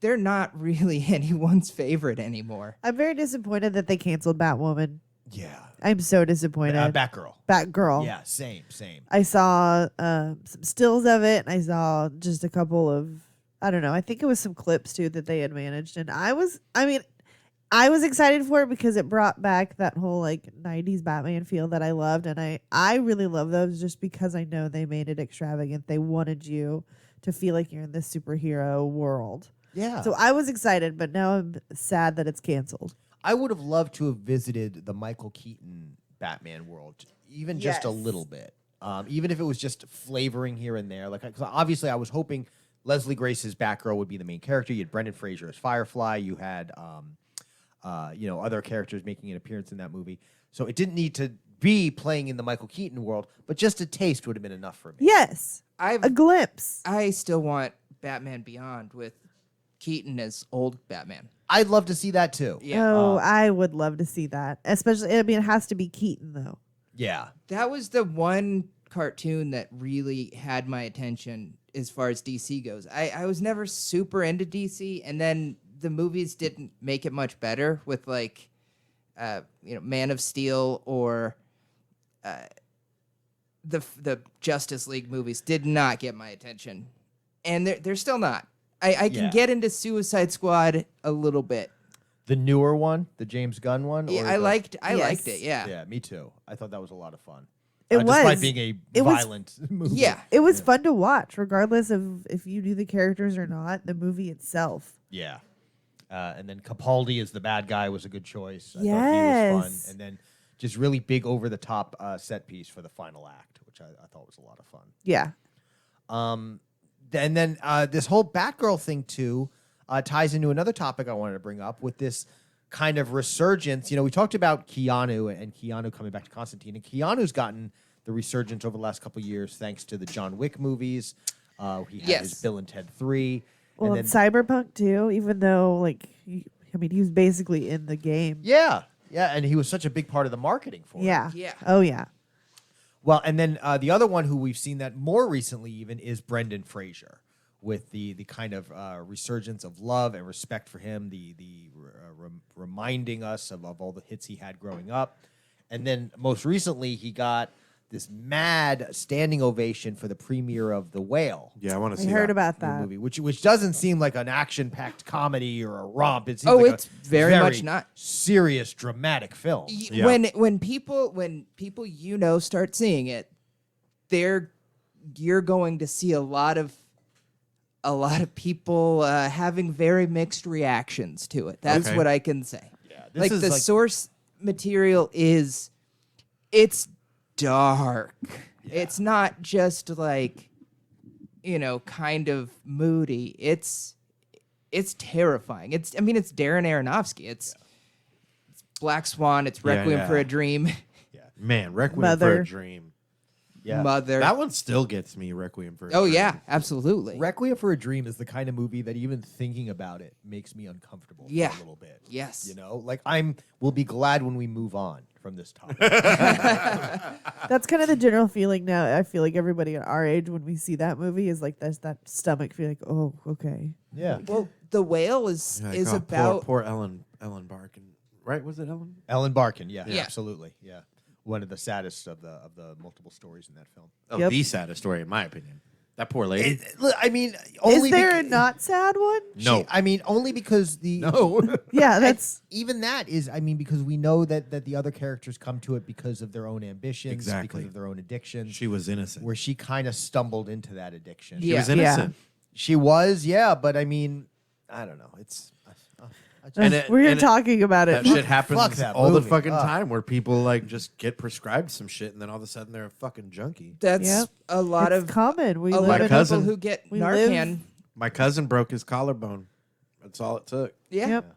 They're not really anyone's favorite anymore. I'm very disappointed that they canceled Batwoman. Yeah. I'm so disappointed. Batgirl. Batgirl. Yeah, same. I saw some stills of it, and I saw just a couple of, I don't know, I think it was some clips too that they had managed. And I was excited for it because it brought back that whole like 90s Batman feel that I loved. And I really love those just because I know they made it extravagant. They wanted you to feel like you're in this superhero world. Yeah. So I was excited, but now I'm sad that it's canceled. I would have loved to have visited the Michael Keaton Batman world, even just a Yes. little bit. Even if it was just flavoring here and there. Like, 'cause obviously, I was hoping Leslie Grace's Batgirl would be the main character. You had Brendan Fraser as Firefly. You had, other characters making an appearance in that movie. So it didn't need to be playing in the Michael Keaton world, but just a taste would have been enough for me. Yes, a glimpse. I still want Batman Beyond with Keaton as old Batman. I'd love to see that too. Yeah. Oh, I would love to see that. Especially, I mean, it has to be Keaton though. Yeah. That was the one cartoon that really had my attention as far as DC goes. I was never super into DC, and then the movies didn't make it much better with like, Man of Steel or the Justice League movies did not get my attention, and they're still not. I can get into Suicide Squad a little bit. The newer one, the James Gunn one. Yeah, or I the- liked Yes. it. Yeah. Yeah, me too. I thought that was a lot of fun. It despite was. being a It was- violent movie. Yeah. It was fun to watch, regardless of if you knew the characters or not. The movie itself. Yeah. And then Capaldi as the bad guy was a good choice. I thought he was Yes. fun. And then just really big over the top set piece for the final act, which I thought was a lot of fun. Yeah. And then this whole Batgirl thing too ties into another topic I wanted to bring up with this kind of resurgence. You know, we talked about Keanu and Keanu coming back to Constantine, and Keanu's gotten the resurgence over the last couple of years thanks to the John Wick movies. He had his Yes. Bill and Ted 3. Well, and and then, Cyberpunk too. Even though, like, he was basically in the game. yeah, and he was such a big part of the marketing for it. Yeah. Yeah. Oh yeah. Well, and then the other one who we've seen that more recently even is Brendan Fraser, with the kind of resurgence of love and respect for him, reminding us of all the hits he had growing up. And then most recently, he got this mad standing ovation for the premiere of The Whale. Yeah, I want to I see heard that. about the that. movie, which doesn't seem like an action-packed comedy or a romp. It seems Oh, like it's a very much not. serious, dramatic film. Yeah. When people start seeing it, you're going to see a lot of people having very mixed reactions to it. That's Okay. what I can say. This Like is the source material it's dark. It's not just like, kind of moody. It's terrifying. It's Darren Aronofsky. It's Black Swan. It's Requiem yeah. for a Dream. Man, Requiem for Mother. a Dream. Yeah. Mother. That one still gets me, Requiem for a Oh Dream. yeah, absolutely. Requiem for a Dream is the kind of movie that even thinking about it makes me uncomfortable Yeah. for a little bit. Yes. Like we'll be glad when we move on from this topic. That's kind of the general feeling now. I feel like everybody at our age, when we see that movie, is like there's that stomach feeling. Like, oh, okay. Yeah. Well, The Whale is Like, is oh, about poor Ellen Barkin. Right? Was it Ellen? Ellen Barkin, yeah, Yeah. absolutely. Yeah. One of the saddest of the multiple stories in that film. Oh, Yep. the saddest story, in my opinion. That poor lady. Only Is there a beca- not sad one? No. only because the No. Yeah, that's even that is, because we know that the other characters come to it because of their own ambitions, Exactly. because of their own addictions. She was innocent. where she kind of stumbled into that addiction. She Yeah. was innocent. She was, yeah, but I don't know. It's we're here and talking about it. That shit happens Fuck that all movie. the fucking Ugh. time where people like just get prescribed some shit and then all of a sudden they're a fucking junkie. that's Yep. a lot It's of common. We a live lot in of cousin- people who get we Narcan. live- My cousin broke his collarbone. That's all it took. Yeah. Yep.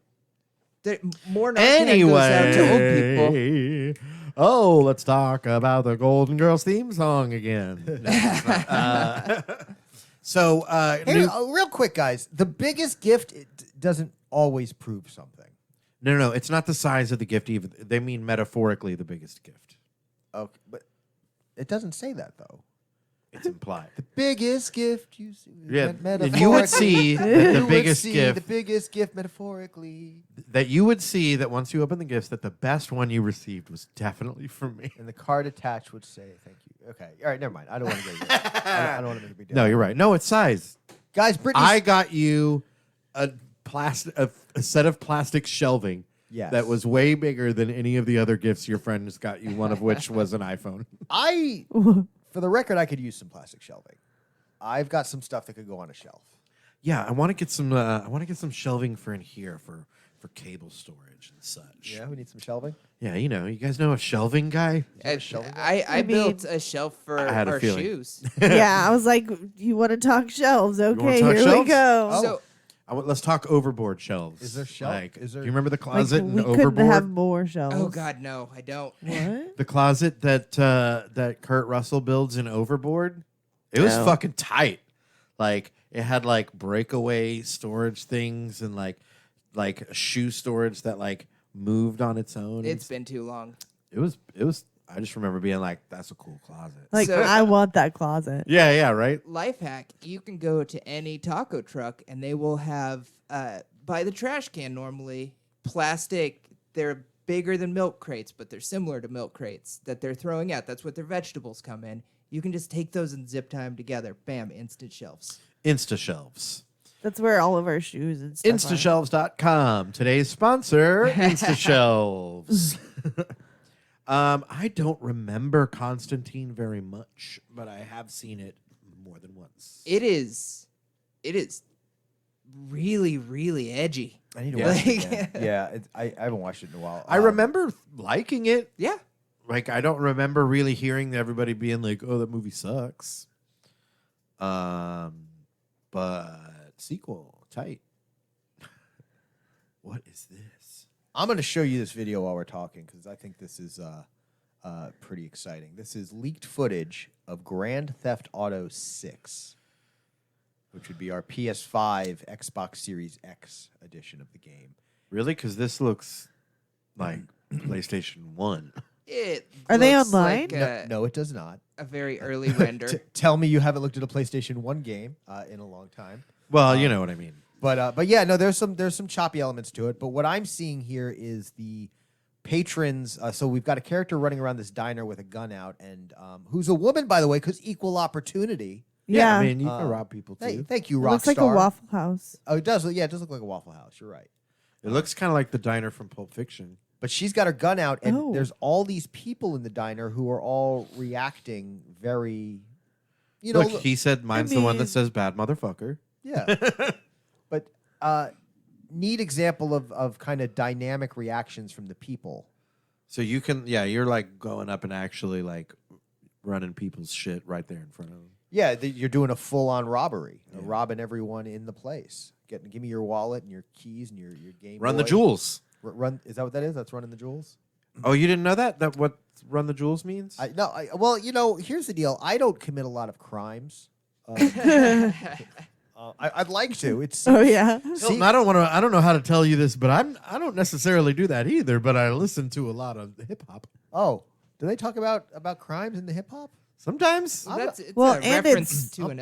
There, more Narcan goes out to old people. Anyway, oh, let's talk about the Golden Girls theme song again. So, Hey, real quick, guys. The biggest gift doesn't always prove something. no, it's not the size of the gift even. They mean metaphorically the biggest gift. Okay, but it doesn't say that though. It's implied. The biggest gift you see. Yeah, and you would see that the You would biggest see gift the biggest gift metaphorically, that you would see that once you open the gifts that the best one you received was definitely from me. and the card attached would say "Thank you." Okay, all right, never mind. I don't want to get. I don't want to make a big deal. No, you're right. No, it's size. guys. Brittany, I got you a set of plastic shelving Yes. that was way bigger than any of the other gifts your friends got you, one of which was an iPhone. For the record, I could use some plastic shelving. I've got some stuff that could go on a shelf. Yeah, I want to get some shelving for in here for cable storage and such. Yeah, we need some shelving. Yeah, you guys know a shelving guy? I mean- built a shelf for I had a our feeling. shoes. Yeah, I was like, you want to talk shelves? Okay, talk here we shelves? go. Oh. So Let's talk overboard shelves. Is there shelf? Like, Is there- do you remember the Like, closet we and couldn't overboard? have more shelves. Oh God, no, I don't. What? The closet that Kurt Russell builds in Overboard, it was No. fucking tight. Like it had like breakaway storage things and like shoe storage that like moved on its own. It's been too long. It was. I just remember being like, "That's a cool closet." Like, So- I want that closet. Yeah, right. Life hack: you can go to any taco truck and they will have by the trash can normally plastic. They're bigger than milk crates, but they're similar to milk crates that they're throwing out. That's what their vegetables come in. You can just take those and zip tie them together. Bam, instant shelves. Insta shelves. That's where all of our shoes and stuff are. Instashelves.com. Today's sponsor, Instashelves. I don't remember Constantine very much, but I have seen it more than once. It is really, really edgy. I need to Yeah. watch it Like- again. Yeah, I haven't watched it in a while. I remember liking it. Yeah. Like I don't remember really hearing everybody being like, "Oh, that movie sucks." But sequel tight. What is this? I'm going to show you this video while we're talking because I think this is pretty exciting. This is leaked footage of Grand Theft Auto 6, which would be our PS5 Xbox Series X edition of the game. Really? Because this looks like PlayStation 1. It Are they looks online? Like No, it does not. a very early render. Tell me you haven't looked at a PlayStation 1 game in a long time. Well, you know what I mean. But yeah, no, there's some choppy elements to it. But what I'm seeing here is the patrons. So we've got a character running around this diner with a gun out, and who's a woman, by the way, because equal opportunity. Yeah. I mean, you can rob people too. Thank you, It Rockstar. looks like a Waffle House. Oh, it does. Yeah, it does look like a Waffle House. You're right. It looks kind of like the diner from Pulp Fiction. But she's got her gun out, and Oh. there's all these people in the diner who are all reacting very, you know, Look, he said mine's the one mean- that says bad motherfucker. yeah. But neat example of kind of dynamic reactions from the people. So you can, you're like going up and actually like running people's shit right there in front of them. Yeah, you're doing a full-on robbery, robbing everyone in the place. Give me your wallet and your keys and your Game Run the Boy. jewels. Run. Is that what that is? That's running the jewels. Oh, you didn't know that? That what run the jewels means? Well, you know, here's the deal. I don't commit a lot of crimes. I'd like to. It's Oh yeah. Hilton, I don't know how to tell you this, but I don't necessarily do that either, but I listen to a lot of hip hop. Oh, do they talk about crimes in the hip hop? Sometimes. Well, it's Well, a and reference it's- to an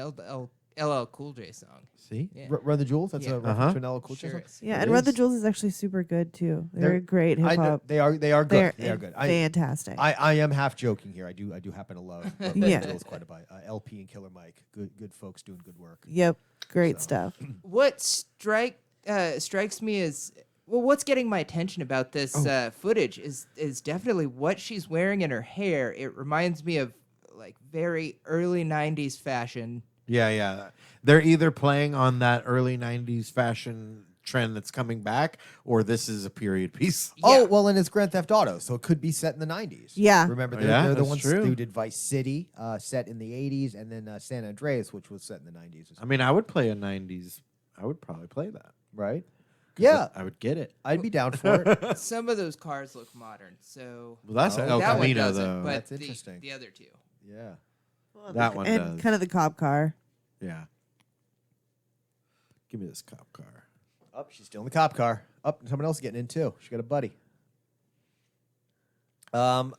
LL Cool J song. See? Yeah. Run the Jewels. That's Yeah. a reference to an LL Cool J Sure song? is. Yeah, It and Run the is. Jewels is actually super good too. They're They're- great hip hop. They are good. They're They are good. fantastic. I am half joking here. I do happen to love Run the Yeah. Jewels quite a bit. LP and Killer Mike, good folks doing good work. Yep, great So. stuff. What strikes me as what's getting my attention about this footage is definitely what she's wearing in her hair. It reminds me of like very early '90s fashion. Yeah. They're either playing on that early 90s fashion trend that's coming back, or this is a period piece. Oh, Yeah. well, and it's Grand Theft Auto, so it could be set in the 90s. Yeah. Remember, Oh, they're, yeah, they're the that's ones true. who did Vice City, set in the 80s, and then San Andreas, which was set in the 90s. I mean, I would play a 90s. I would probably play that. Right? Yeah, I would get it. I'd be down for it. Some of those cars look modern, so Well, that's Oh, El that one Camino, doesn't. though. But That's interesting. the other two. Yeah. That one and does. kind of the cop car. Yeah. Give me this cop car. Up, she's still in the cop car. Up, someone else is getting in too. She got a buddy. All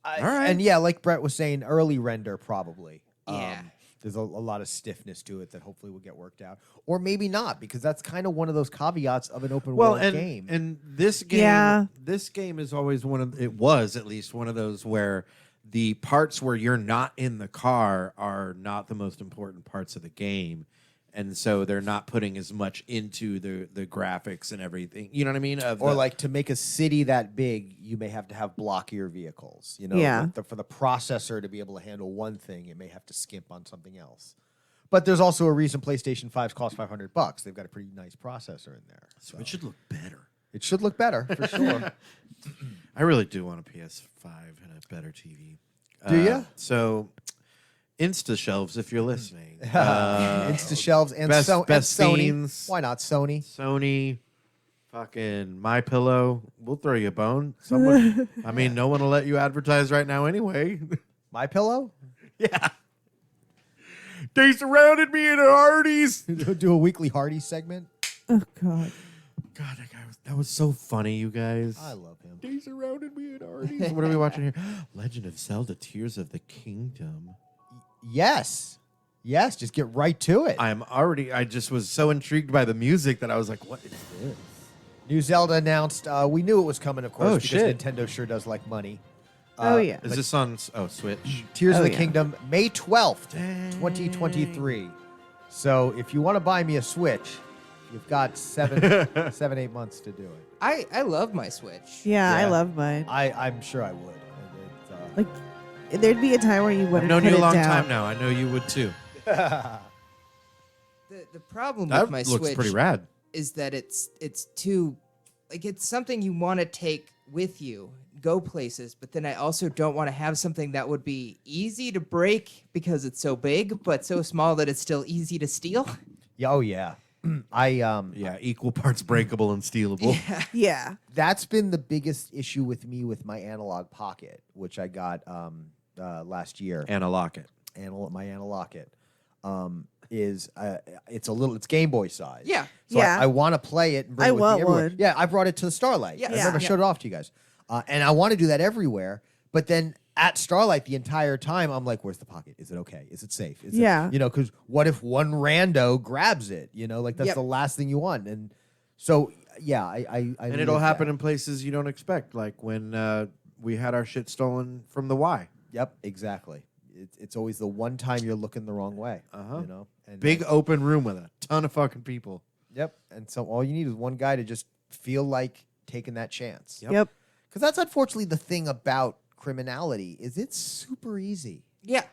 right. And yeah, like Brett was saying, early render probably. Yeah. There's a lot of stiffness to it that hopefully will get worked out, or maybe not, because that's kind of one of those caveats of an open world game. And this game, Yeah. this game is always it was at least one of those where the parts where you're not in the car are not the most important parts of the game. And so they're not putting as much into the graphics and everything. You know what I mean? Or like to make a city that big, you may have to have blockier vehicles. You know, Yeah. like for the processor to be able to handle one thing, it may have to skimp on something else. But there's also a reason PlayStation 5s cost $500. They've got a pretty nice processor in there. So it should look better. It should look better for sure. I really do want a PS5 and a better TV. Do ya? So Insta shelves if you're listening. Insta shelves and, best and Sony. fiends. Why not Sony? Sony, fucking My Pillow. We'll throw you a bone. Someone. I mean, no one will let you advertise right now anyway. My Pillow? Yeah. They surrounded me in Hardee's. Do a weekly Hardee's segment? Oh God. God, that was so funny, you guys. I love him. They surrounded me in Hardee's. What are we watching here? Legend of Zelda: Tears of the Kingdom. Yes. Yes, just get right to it. I just was so intrigued by the music that I was like, what is this? New Zelda announced. We knew it was coming, of course, Oh, because shit. Nintendo sure does like money. Oh yeah. Is this on Switch? Tears of Oh, the yeah. Kingdom, May 12th, Dang. 2023. So if you want to buy me a Switch, you've got 8 months to do it. I love my Switch. Yeah, I Yeah. love mine. I'm sure I would. Like, there'd be a time where you I've wouldn't known put you a it long down. time now. I know you would too. The problem That with my looks Switch pretty rad. is that it's too like it's something you want to take with you, go places, but then I also don't want to have something that would be easy to break because it's so big, but so small that it's still easy to steal. Yeah, oh yeah. Yeah, equal parts breakable and stealable. Yeah. That's been the biggest issue with me with my analog pocket, which I got last year. And a locket. My analog it is it's Game Boy size. Yeah. So Yeah. I want to play it and bring I it with want me everywhere. one. Yeah, I brought it to the Starlight. Yeah. I remember I Yeah. showed it off to you guys. And I want to do that everywhere. But then at Starlight the entire time, I'm like, where's the pocket? Is it okay? Is it safe? Is Yeah. it, because what if one rando grabs it? Like that's Yep. the last thing you want. And so, yeah, I And it'll happen in places you don't expect, like when we had our shit stolen from the Y. Yep, exactly. It's always the one time you're looking the wrong way. Uh-huh. And Big open room with a ton of fucking people. Yep. And so all you need is one guy to just feel like taking that chance. Yep. Because that's unfortunately the thing about criminality is it's super easy. Yeah.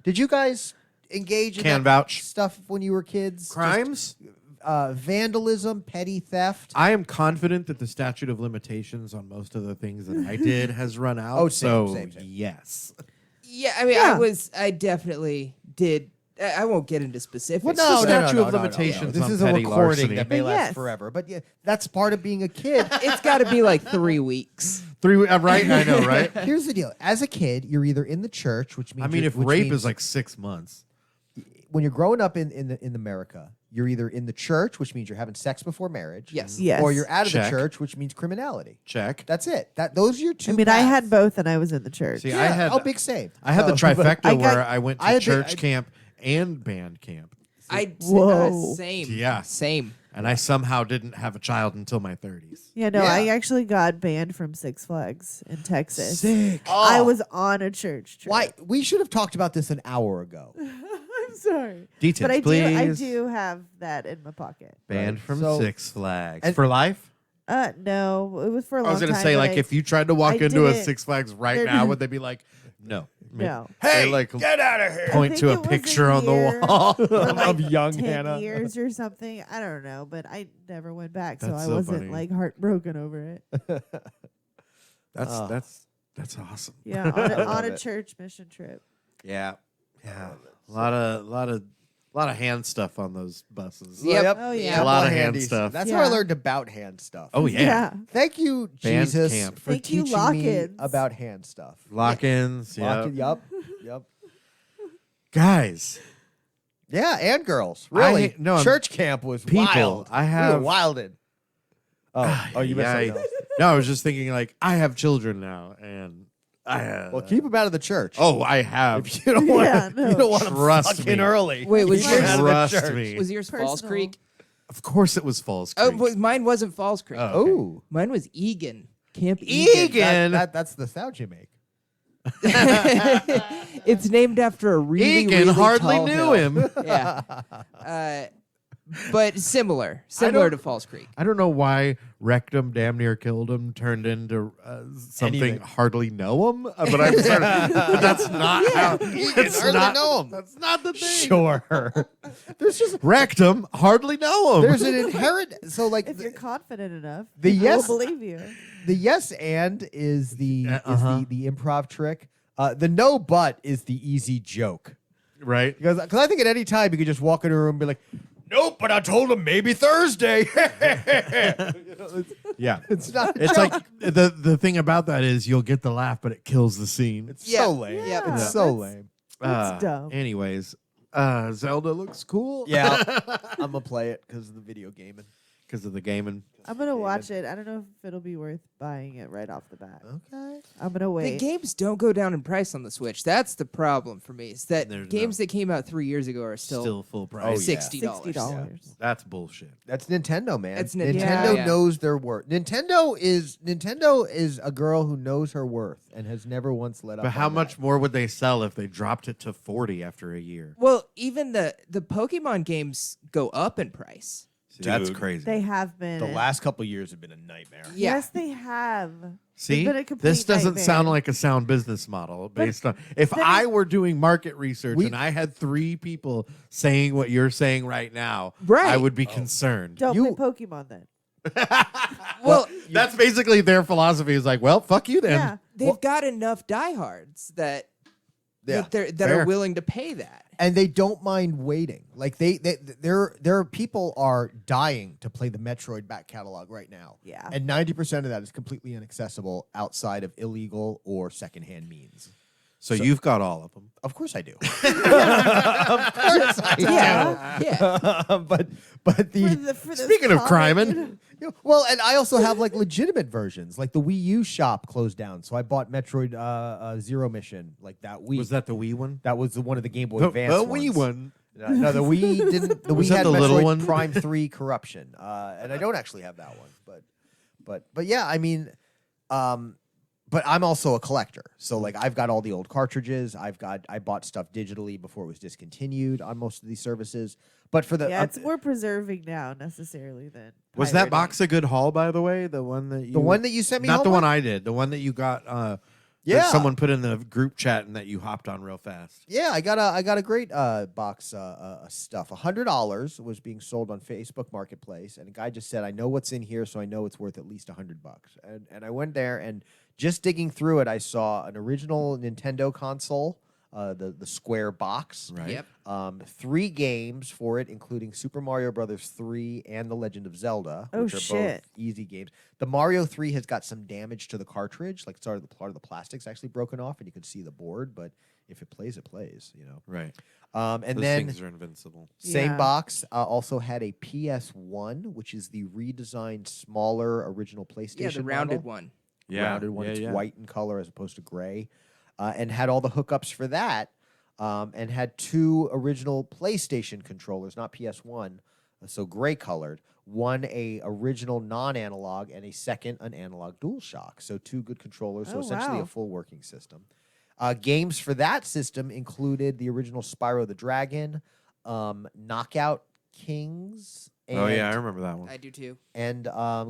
Did you guys engage in Can that vouch. stuff when you were kids? Crimes? Just, vandalism, petty theft. I am confident that the statute of limitations on most of the things that I did has run out. Oh, same, so same. yes. Yeah, I mean Yeah. I definitely did. I won't get into specifics. Well, no, statute of no. limitations This on is a petty recording larceny. that may But last yes. forever. But yeah, that's part of being a kid. It's got to be like 3 weeks. Right? I know, right? Here's the deal. As a kid, you're either in the church, which means I mean, if which rape means is like 6 months. when you're growing up in America, you're either in the church, which means you're having sex before marriage, Yes. Yes. or you're out of the Check. church, which means criminality. Check. That's it. Those are your two. I mean, I paths. had both, and I was in the church. See, Yeah, I had big save. I had the So, but- trifecta I got- where I went to I had the- church I- camp and band camp. Whoa. Same. Yeah. Same. And I somehow didn't have a child until my 30s. Yeah, no, Yeah. I actually got banned from Six Flags in Texas. Sick. I Oh. was on a church trip. Why? We should have talked about this an hour ago. I'm sorry. Details, But I please. do have that in my pocket. Banned Right. from So- Six Flags. and- For life? No, it was for a long I was time. going to say, but like, if you tried to walk I into a didn't- Six Flags right there- now, would they be like, no? No. Hey, like, get out of here! point I to think a it was a picture on year the wall. for like Of young 10 Hannah. years or something. I don't know, but I never went back, so That's I so wasn't funny. like heartbroken over it. That's awesome. Yeah, on love a it. church mission trip. Yeah. Yeah. A lot of hand stuff on those buses. Yep. Oh, yeah. Couple A lot of of hand handies. stuff. That's how I Yeah. learned about hand stuff. Oh, yeah. Thank you, Band Jesus, camp. for Thank you, teaching me lock-ins. about hand stuff. Lock-ins. Yeah. Yep. Guys. Yeah, and girls. Really? no, Church camp was people, wild. I We have- were wilded. Oh, you missed Yeah, something else. No, I was just thinking, like, I have children now, and I Well, keep them out of the church. Oh, I have. If you don't want, Yeah, no. you don't want Trust them fucking me. early. Wait, was Keep 'em yours- out of the Trust church. me. Was yours Falls Personal. Creek? Of course, it was Falls Oh, Creek. but mine wasn't Falls Creek. Oh. Oh, Mine was Egan. Camp Egan. Egan. that's the sound you make. It's named after a really, Egan really hardly tall knew hill. him. Yeah. But similar to Falls Creek. I don't know why Rectum damn near killed him turned into something Anything. hardly know him. But I'm sorry, but that's not how. That's hardly not, know him. That's not the thing. Sure. There's just Rectum hardly know him. there's an inherent like If you're confident enough, the I yes- will believe you. the yes and is the Uh-huh. the improv trick. The no but is the easy joke. Right? Because I think at any time you could just walk in a room and be like, nope, but I told him maybe Thursday. Yeah. It's not. It's like the thing about that is you'll get the laugh, but it kills the scene. It's Yeah. so lame. Yeah. It's so lame. That's dumb. Anyways, Zelda looks cool. Yeah, I'm gonna play it because of the video gaming. Because of the gaming. I'm gonna watch it. I don't know if it'll be worth buying it right off the bat. Okay. I'm gonna The wait. games don't go down in price on the Switch. That's the problem for me. Is that There's games that came out 3 years ago are still Still full Oh, price. yeah. $60. $60. That's bullshit. That's Nintendo, man. That's Nintendo yeah. knows their worth. Nintendo is a girl who knows her worth and has never once let up. But how on much that. more would they sell if they dropped it to 40 after a year? Well, even the Pokemon games go up in price. See, that's Dude. crazy. They have been. The last couple years have been a nightmare. Yeah. Yes, they have. See, been a complete this doesn't nightmare. sound like a sound business model based on. If then I were doing market research We- and I had 3 people saying what you're saying right now, Right. I would be concerned. Don't You- play Pokemon then. Well, That's basically their philosophy. Is like, well, fuck you then. Yeah. they've got enough diehards that Yeah, that fair. are willing to pay that. and they don't mind waiting. Like their people are dying to play the Metroid back catalog right now. Yeah. And 90% of that is completely inaccessible outside of illegal or secondhand means. So you've got all of them. Of course I do. Of course I do. Yeah, yeah. but the For this Speaking of comic, criming, well, and I also have like legitimate versions. Like the Wii U shop closed down, so I bought Metroid Zero Mission like that week. was that the Wii one? That was one of the Game Boy The Advance Wii ones. one. No, the Wii didn't. The Was Wii that had the Metroid little one? Prime 3 Corruption, and I don't actually have that one. But yeah, I mean, but I'm also a collector, so like I've got all the old cartridges. I bought stuff digitally before it was discontinued on most of these services. But for the Yeah, it's more preserving now necessarily than. Was that pirating. box a good haul, by the way? The one that you, the one that you sent me, not home the one with? I did, the one that you got. Yeah. that someone put in the group chat and that you hopped on real fast. Yeah, I got a great box stuff. $100 was being sold on Facebook Marketplace, and a guy just said, "I know what's in here, so I know it's worth at least $100." And I went there, and just digging through it, I saw an original Nintendo console, the square box. Right. Yep. 3 games for it, including Super Mario Brothers 3 and The Legend of Zelda, Oh, which are shit. both easy games. The Mario 3 has got some damage to the cartridge, like part of the plastic's actually broken off, and you can see the board. But if it plays, it plays. You know. Right. And Those then things are invincible. same Yeah. box also had a PS1, which is the redesigned, smaller original PlayStation. Yeah, the rounded model. one. Rounded one. It's white in color as opposed to gray, and had all the hookups for that. And had 2 original PlayStation controllers, not PS1, so gray colored. One a original non-analog, and a second an analog DualShock. So 2 good controllers. So Oh, essentially wow. a full working system. Games for that system included the original Spyro the Dragon, Knockout Kings. And, Oh yeah, I remember that one. I do too. and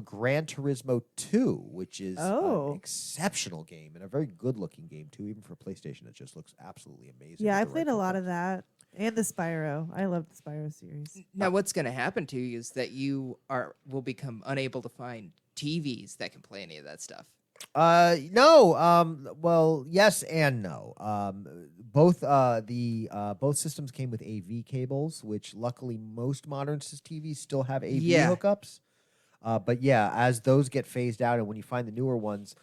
Gran Turismo 2, which is Oh. an exceptional game and a very good-looking game too. Even for PlayStation, it just looks absolutely amazing. Yeah, I with the played right a lot controls. of that and the Spyro. I love the Spyro series. Now, what's going to happen to you is that you will become unable to find TVs that can play any of that stuff. No. Well, yes and no. Both systems came with AV cables, which luckily most modern TVs still have AV Yeah. hookups. But yeah, as those get phased out, and when you find the newer ones,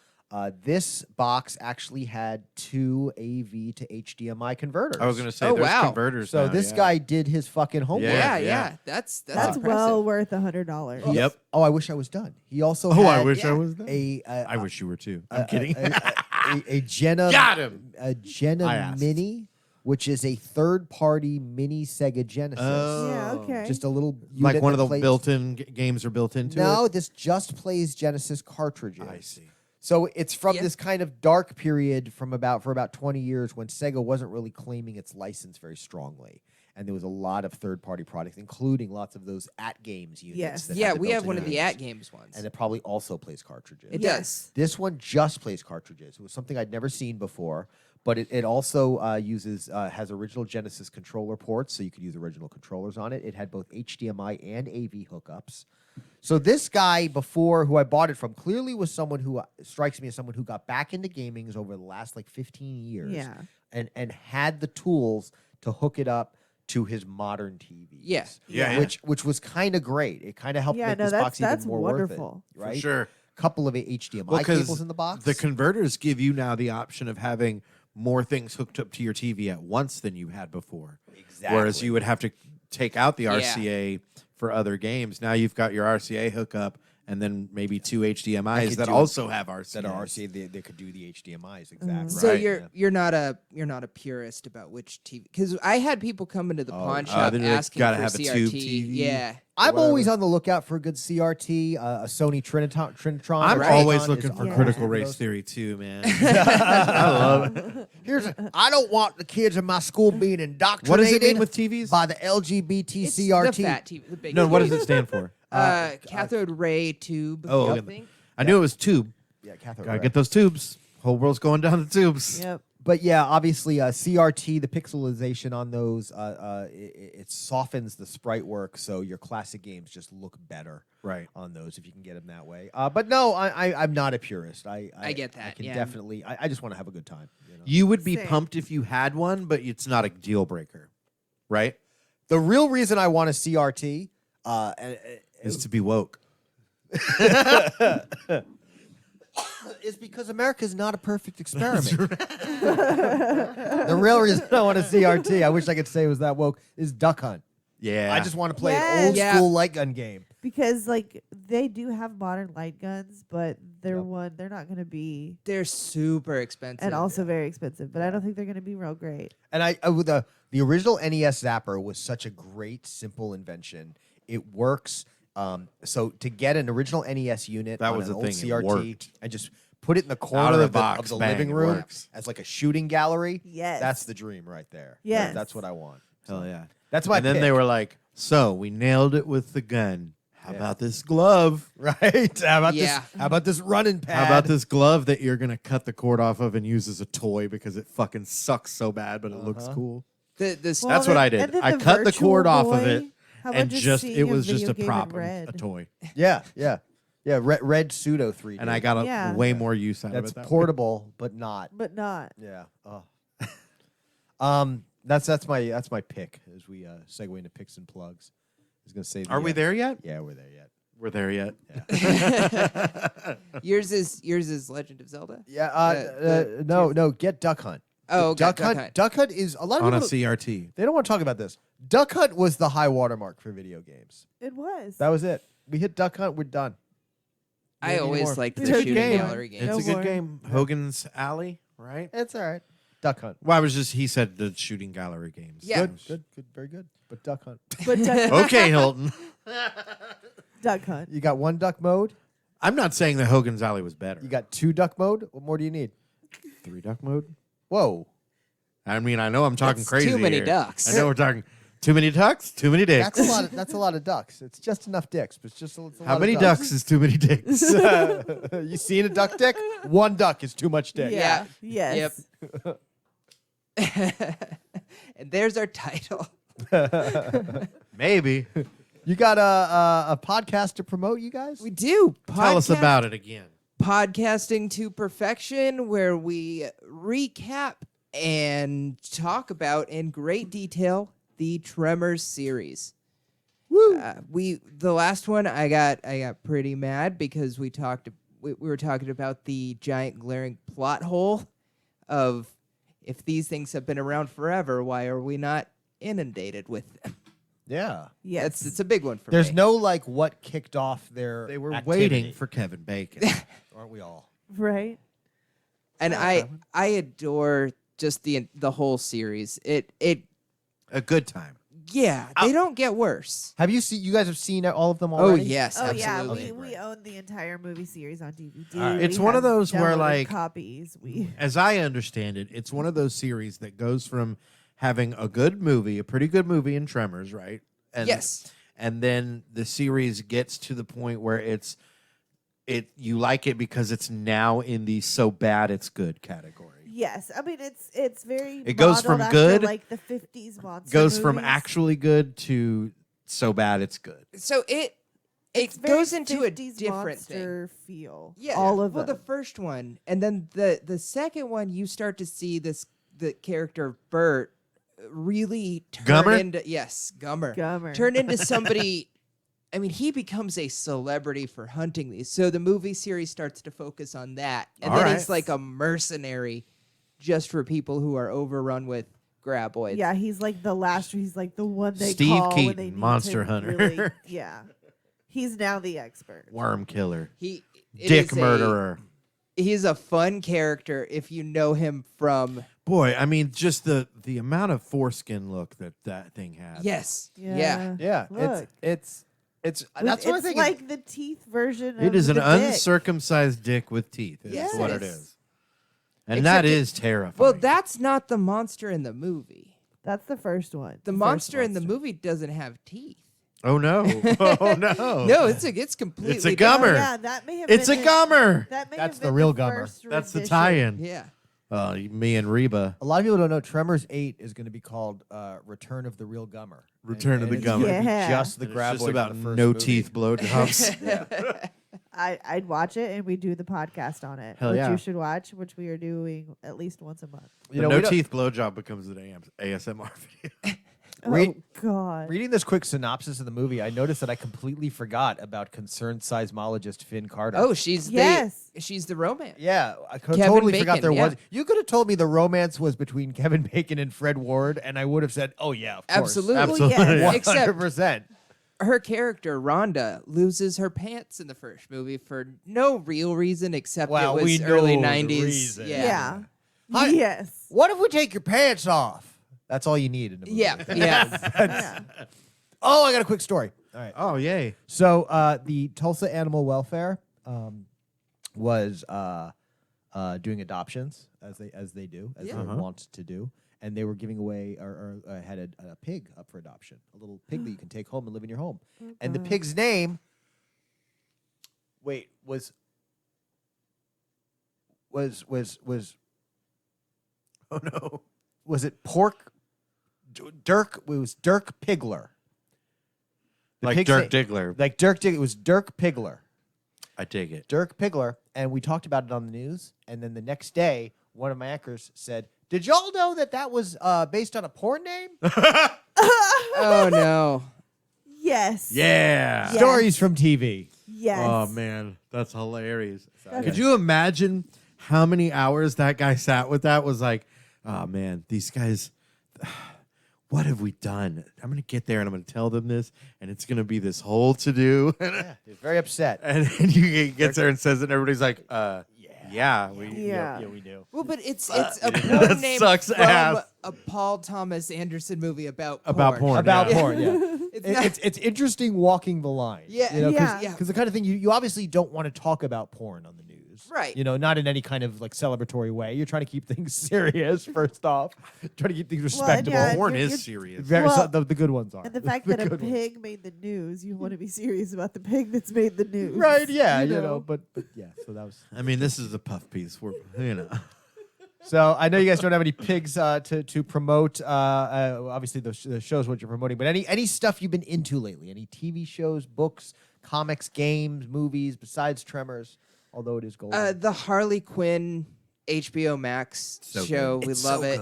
this box actually had 2 AV to HDMI converters. I was going to say Oh, there's wow. converters. So now, this yeah. guy did his fucking homework. Yeah, Yeah, yeah. That's That's impressive. well worth $100. Yep. Oh, I wish I was done. He also Oh, I had wish I yeah. was there. I wish you were too. I'm kidding. a Jenna Got him. a Jenna I asked. Mini, which is a third-party mini Sega Genesis. Yeah, Oh. okay. Just a little Like unit one of that the plays- built-in games are built into No, it. this just plays Genesis cartridges. I see. So it's from Yeah. this kind of dark period for about 20 years when Sega wasn't really claiming its license very strongly. And there was a lot of third-party products, including lots of those at-games units. Yes. that Yeah, had the we have one built-in of the games. at-games ones. And it probably also plays cartridges. It Yes. This one just plays cartridges. It was something I'd never seen before, but it also has original Genesis controller ports, so you could use original controllers on it. It had both HDMI and AV hookups. So this guy before, who I bought it from, clearly was someone who strikes me as someone who got back into gaming over the last like 15 years, Yeah. and had the tools to hook it up to his modern TVs. Yeah. Yeah. Which was kind of great. It kind of helped make this box even more wonderful. worth it. Right? For sure. Couple of HDMI Well, 'cause cables in the box. The converters give you now the option of having more things hooked up to your TV at once than you had before. Exactly. Whereas you would have to take out the RCA for other games. Now you've got your RCA hookup and then maybe 2 HDMIs could that do also have RCA. that are RCA, they could do the HDMIs. Exactly. So Right. you're not a purist about which TV, because I had people come into the pawn shop then you're like, asking gotta for have a CRT. tube TV. Yeah. I'm whatever. always on the lookout for a good CRT, a Sony Trinitron. I'm or always Trinitron looking is for Yeah. critical race theory too, man. I love it. I don't want the kids in my school being indoctrinated. What does it mean with TVs? by the LGBT It's CRT? the fat TV, the big No, what TV. does it stand for? Cathode ray tube. Oh, I okay. think. I knew it was tube. Yeah, cathode Gotta ray. get those tubes. Whole world's going down the tubes. Yep. But yeah, obviously, CRT, the pixelization on those, it softens the sprite work, so your classic games just look better Right. on those if you can get them that way. But no, I'm not a purist. I get that, I can yeah. definitely. I just want to have a good time. You know? You would be Same. pumped if you had one, but it's not a deal breaker, right? The real reason I want a CRT Is to be woke. is because America is not a perfect experiment. The real reason I want a CRT, I wish I could say it was that woke, is Duck Hunt. Yeah. I just want to play an Yes. old Yeah. school light gun game. Because like they do have modern light guns, but they're Yep. they're not going to be, They're super expensive. and also very expensive. But I don't think they're going to be real great. And with the original NES Zapper was such a great, simple invention. It works. So to get an original NES unit That on was an the old thing, it CRT worked. and just put it in the Out corner of the box, of the bang, living it room works. as like a shooting gallery, Yes. that's the dream right there. Yes. That's what I want. Hell yeah. That's my And then pick. they were like, so we nailed it with the gun. How Yeah. about this glove? Right? How about Yeah. this? How about this running pad? How about this glove that you're going to cut the cord off of and use as a toy because it fucking sucks so bad, but it looks cool? the Well, That's what I and did. then I the cut the Virtual cord off of Boy, it how about and just seeing it was just video a game in prop, red? a toy. Yeah. Red pseudo 3D. And I got Yeah. way more use out that's of it. That way. portable, but not. But not. Yeah. Oh. That's my pick as we segue into picks and plugs. I was gonna say. Are we there yet? Yeah, we're there yet. We're there yet. yours is Legend of Zelda. Yeah. No. Get Duck Hunt. Oh, okay, Duck Hunt. Duck Hunt is a lot of On a people. CRT. They don't want to talk about this. Duck Hunt was the high watermark for video games. It was. That was it. We hit Duck Hunt. We're done. I Need always more. liked the It's a shooting game. gallery games. No It's a good more. game. Hogan's Alley, right? It's all right. Duck Hunt. Well, I was just, he said the shooting gallery games. Yeah. Good. Very good. But Duck Hunt. But Duck, Okay, Hilton. Duck Hunt. You got one duck mode. I'm not saying that Hogan's Alley was better. You got two duck mode. What more do you need? 3 duck mode. Whoa. I mean, I know I'm talking That's crazy. too many here. ducks. I know we're talking too many ducks, too many dicks. That's a lot of ducks. It's just enough dicks, but it's just a lot How of many ducks is too many dicks? You seen a duck dick? One duck is too much dick. Yeah. Yes. And there's our title. Maybe. You got a podcast to promote, you guys? We do. Tell us about it again. Podcasting to Perfection, where we recap and talk about in great detail the Tremors series. Woo. The last one I got pretty mad because we were talking about the giant glaring plot hole of, if these things have been around forever, why are we not inundated with them? Yeah. Yes. It's a big one for There's me. no like what kicked off their They were activity. waiting for Kevin Bacon. Aren't we all? Right. And I adore just the whole series. It A good time. yeah, they don't get worse. Have you seen? You guys have seen all of them Oh already? yes, Oh absolutely. yeah, we own the entire movie series on DVD. All right. It's We one of have those where, downloaded like- copies. We As I understand it, it's one of those series that goes from having a good movie, a pretty good movie in Tremors, right? And, Yes. And then the series gets to the point where you like it because it's now in the so bad it's good category. yes, I mean it's very. It goes modeled from after, good- like the '50s monster. Goes from movies. actually good to so bad it's good. So it It's very goes into a 50s different thing. monster feel. Yeah, all of well, them. the first one, and then the second one, you start to see the character of Bert, really turn Gummer? into Gummer. Gummer. Turn into somebody. I mean, he becomes a celebrity for hunting these. So the movie series starts to focus on that. And All then right. he's like a mercenary just for people who are overrun with graboids. Yeah, he's like the last. He's like the one they Steve call when Keaton, they need Monster to Hunter. Really, yeah, he's now the expert. Worm killer. It Dick is murderer. He's a fun character if you know him from. Boy, I mean, just the amount of foreskin look that thing has. Yes. Yeah, Yeah, Look. it's It's that's what I think. like the teeth version. It of is an the dick. uncircumcised dick with teeth. That's Yes. what it is. And Except that it- is terrifying. Well, that's not the monster in the movie. That's the first one. The first monster in the monster. movie doesn't have teeth. Oh no! Oh no! No, it's completely. It's a different. gummer. Oh, yeah, that may have It's a been gummer. That may That's have the been real the gummer. first That's the rendition. tie-in. Yeah. Me and Reba. a lot of people don't know. Tremors 8 is going to be called Return of the Real Gummer. Return of the it's Gummer. gonna be Yeah. just the And it's just graboid about in the first no movie. teeth blowjobs. I'd watch it and we do the podcast on it, Hell which yeah. you should watch, which we are doing at least once a month. You The know, no we don't- teeth blowjob becomes an ASMR video. Read- Oh God! Reading this quick synopsis of the movie, I noticed that I completely forgot about concerned seismologist Finn Carter. Oh, she's Yes. she's the romance. yeah, I Kevin totally forgot Bacon, there yeah. was. You could have told me the romance was between Kevin Bacon and Fred Ward, and I would have said, "Oh yeah, of course, Absolutely. Absolutely. yes. Except 100%." her character Rhonda loses her pants in the first movie for no real reason except Well, it we was early know the 90s. reason. Yeah. Hi. Yes. What if we take your pants off? That's all you need in a movie. Yeah. Yeah. Yeah. Oh, I got a quick story. All right. Oh yay! So the Tulsa Animal Welfare was doing adoptions as they do, as Yeah. they Uh-huh. want to do, and they were giving away or had a pig up for adoption, a little pig that you can take home and live in your home, and the pig's name, was Oh no! was it Pork Dirk? It was Dirk Pigler. The Like pig's Dirk name- Diggler. Like Dirk Dig. It was Dirk Pigler. I dig it. Dirk Pigler, and we talked about it on the news. And then the next day, one of my anchors said, "Did y'all know that was based on a porn name?" Oh no. Yes. Yeah. Yes. Stories from TV. Yes. Oh man, that's hilarious. That's- Could you imagine how many hours that guy sat with that? Was like, oh man, these guys. What have we done? I'm gonna get there and I'm gonna tell them this, and it's gonna be this whole to do. Yeah, he was very upset. And then he gets there and says it, and everybody's like, yeah, we Yeah. we do. Well, but it's a that porn name sucks from ass. a Paul Thomas Anderson movie about About porn. About Yeah. porn, yeah. It's not- It's interesting walking the line. Yeah, you know, yeah. because the kind of thing you obviously don't want to talk about porn on the news, Right. You know, not in any kind of like celebratory way. You're trying to keep things serious. First off, trying to keep things respectable. yeah, Porn you're- is you're- serious. Very, Well, the good ones are. And the fact The that a good ones. pig made the news, you want to be serious about the pig that's made the news. Right? Yeah, you know, but yeah. So that was. I mean, this is a puff piece. We're So I know you guys don't have any pigs to promote. Obviously, the show's what you're promoting. But any stuff you've been into lately? Any TV shows, books, comics, games, movies besides Tremors? Although it is golden. the Harley Quinn HBO Max So show. good. We It's love so it.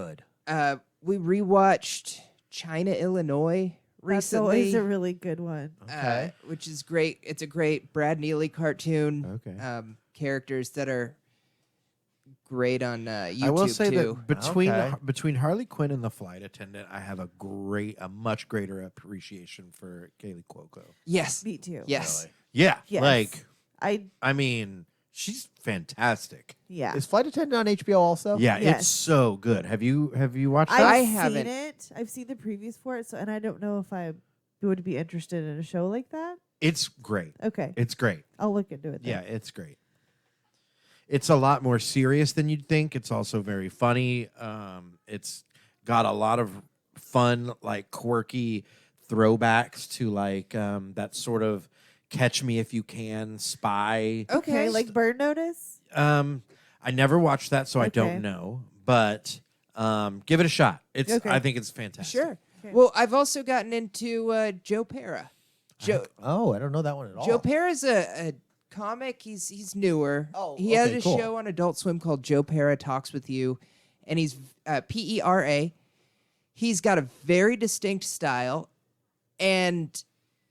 good. We rewatched China, Illinois That's always recently, a really good one. Okay. which is great. It's a great Brad Neely cartoon. Okay. Characters that are great on YouTube I will say too. that between Okay. between Harley Quinn and the flight attendant, I have a much greater appreciation for Kaylee Cuoco. Yes. Me too. Yes. Yeah, Yes. like I mean, she's fantastic. yeah. Is Flight Attendant on HBO also? Yeah, Yes. it's so good. Have you watched I've that? I seen haven't. it. I've seen the previews for it, so and I don't know if I would be interested in a show like that. It's great. Okay, It's great. I'll look into it. Then. Yeah, it's great. It's a lot more serious than you'd think. It's also very funny. It's got a lot of fun, like quirky throwbacks to like that sort of Catch Me If You Can spy. Okay, like Bird Notice. I never watched that, so I Okay. don't know. But give it a shot. It's Okay. I think it's fantastic. Sure. Okay. Well, I've also gotten into Joe Pera. Joe Oh, I don't know that one at all. Joe Pera's a comic. He's newer. Oh, he has okay, a cool. show on Adult Swim called Joe Pera Talks with You, and he's Pera. He's got a very distinct style, and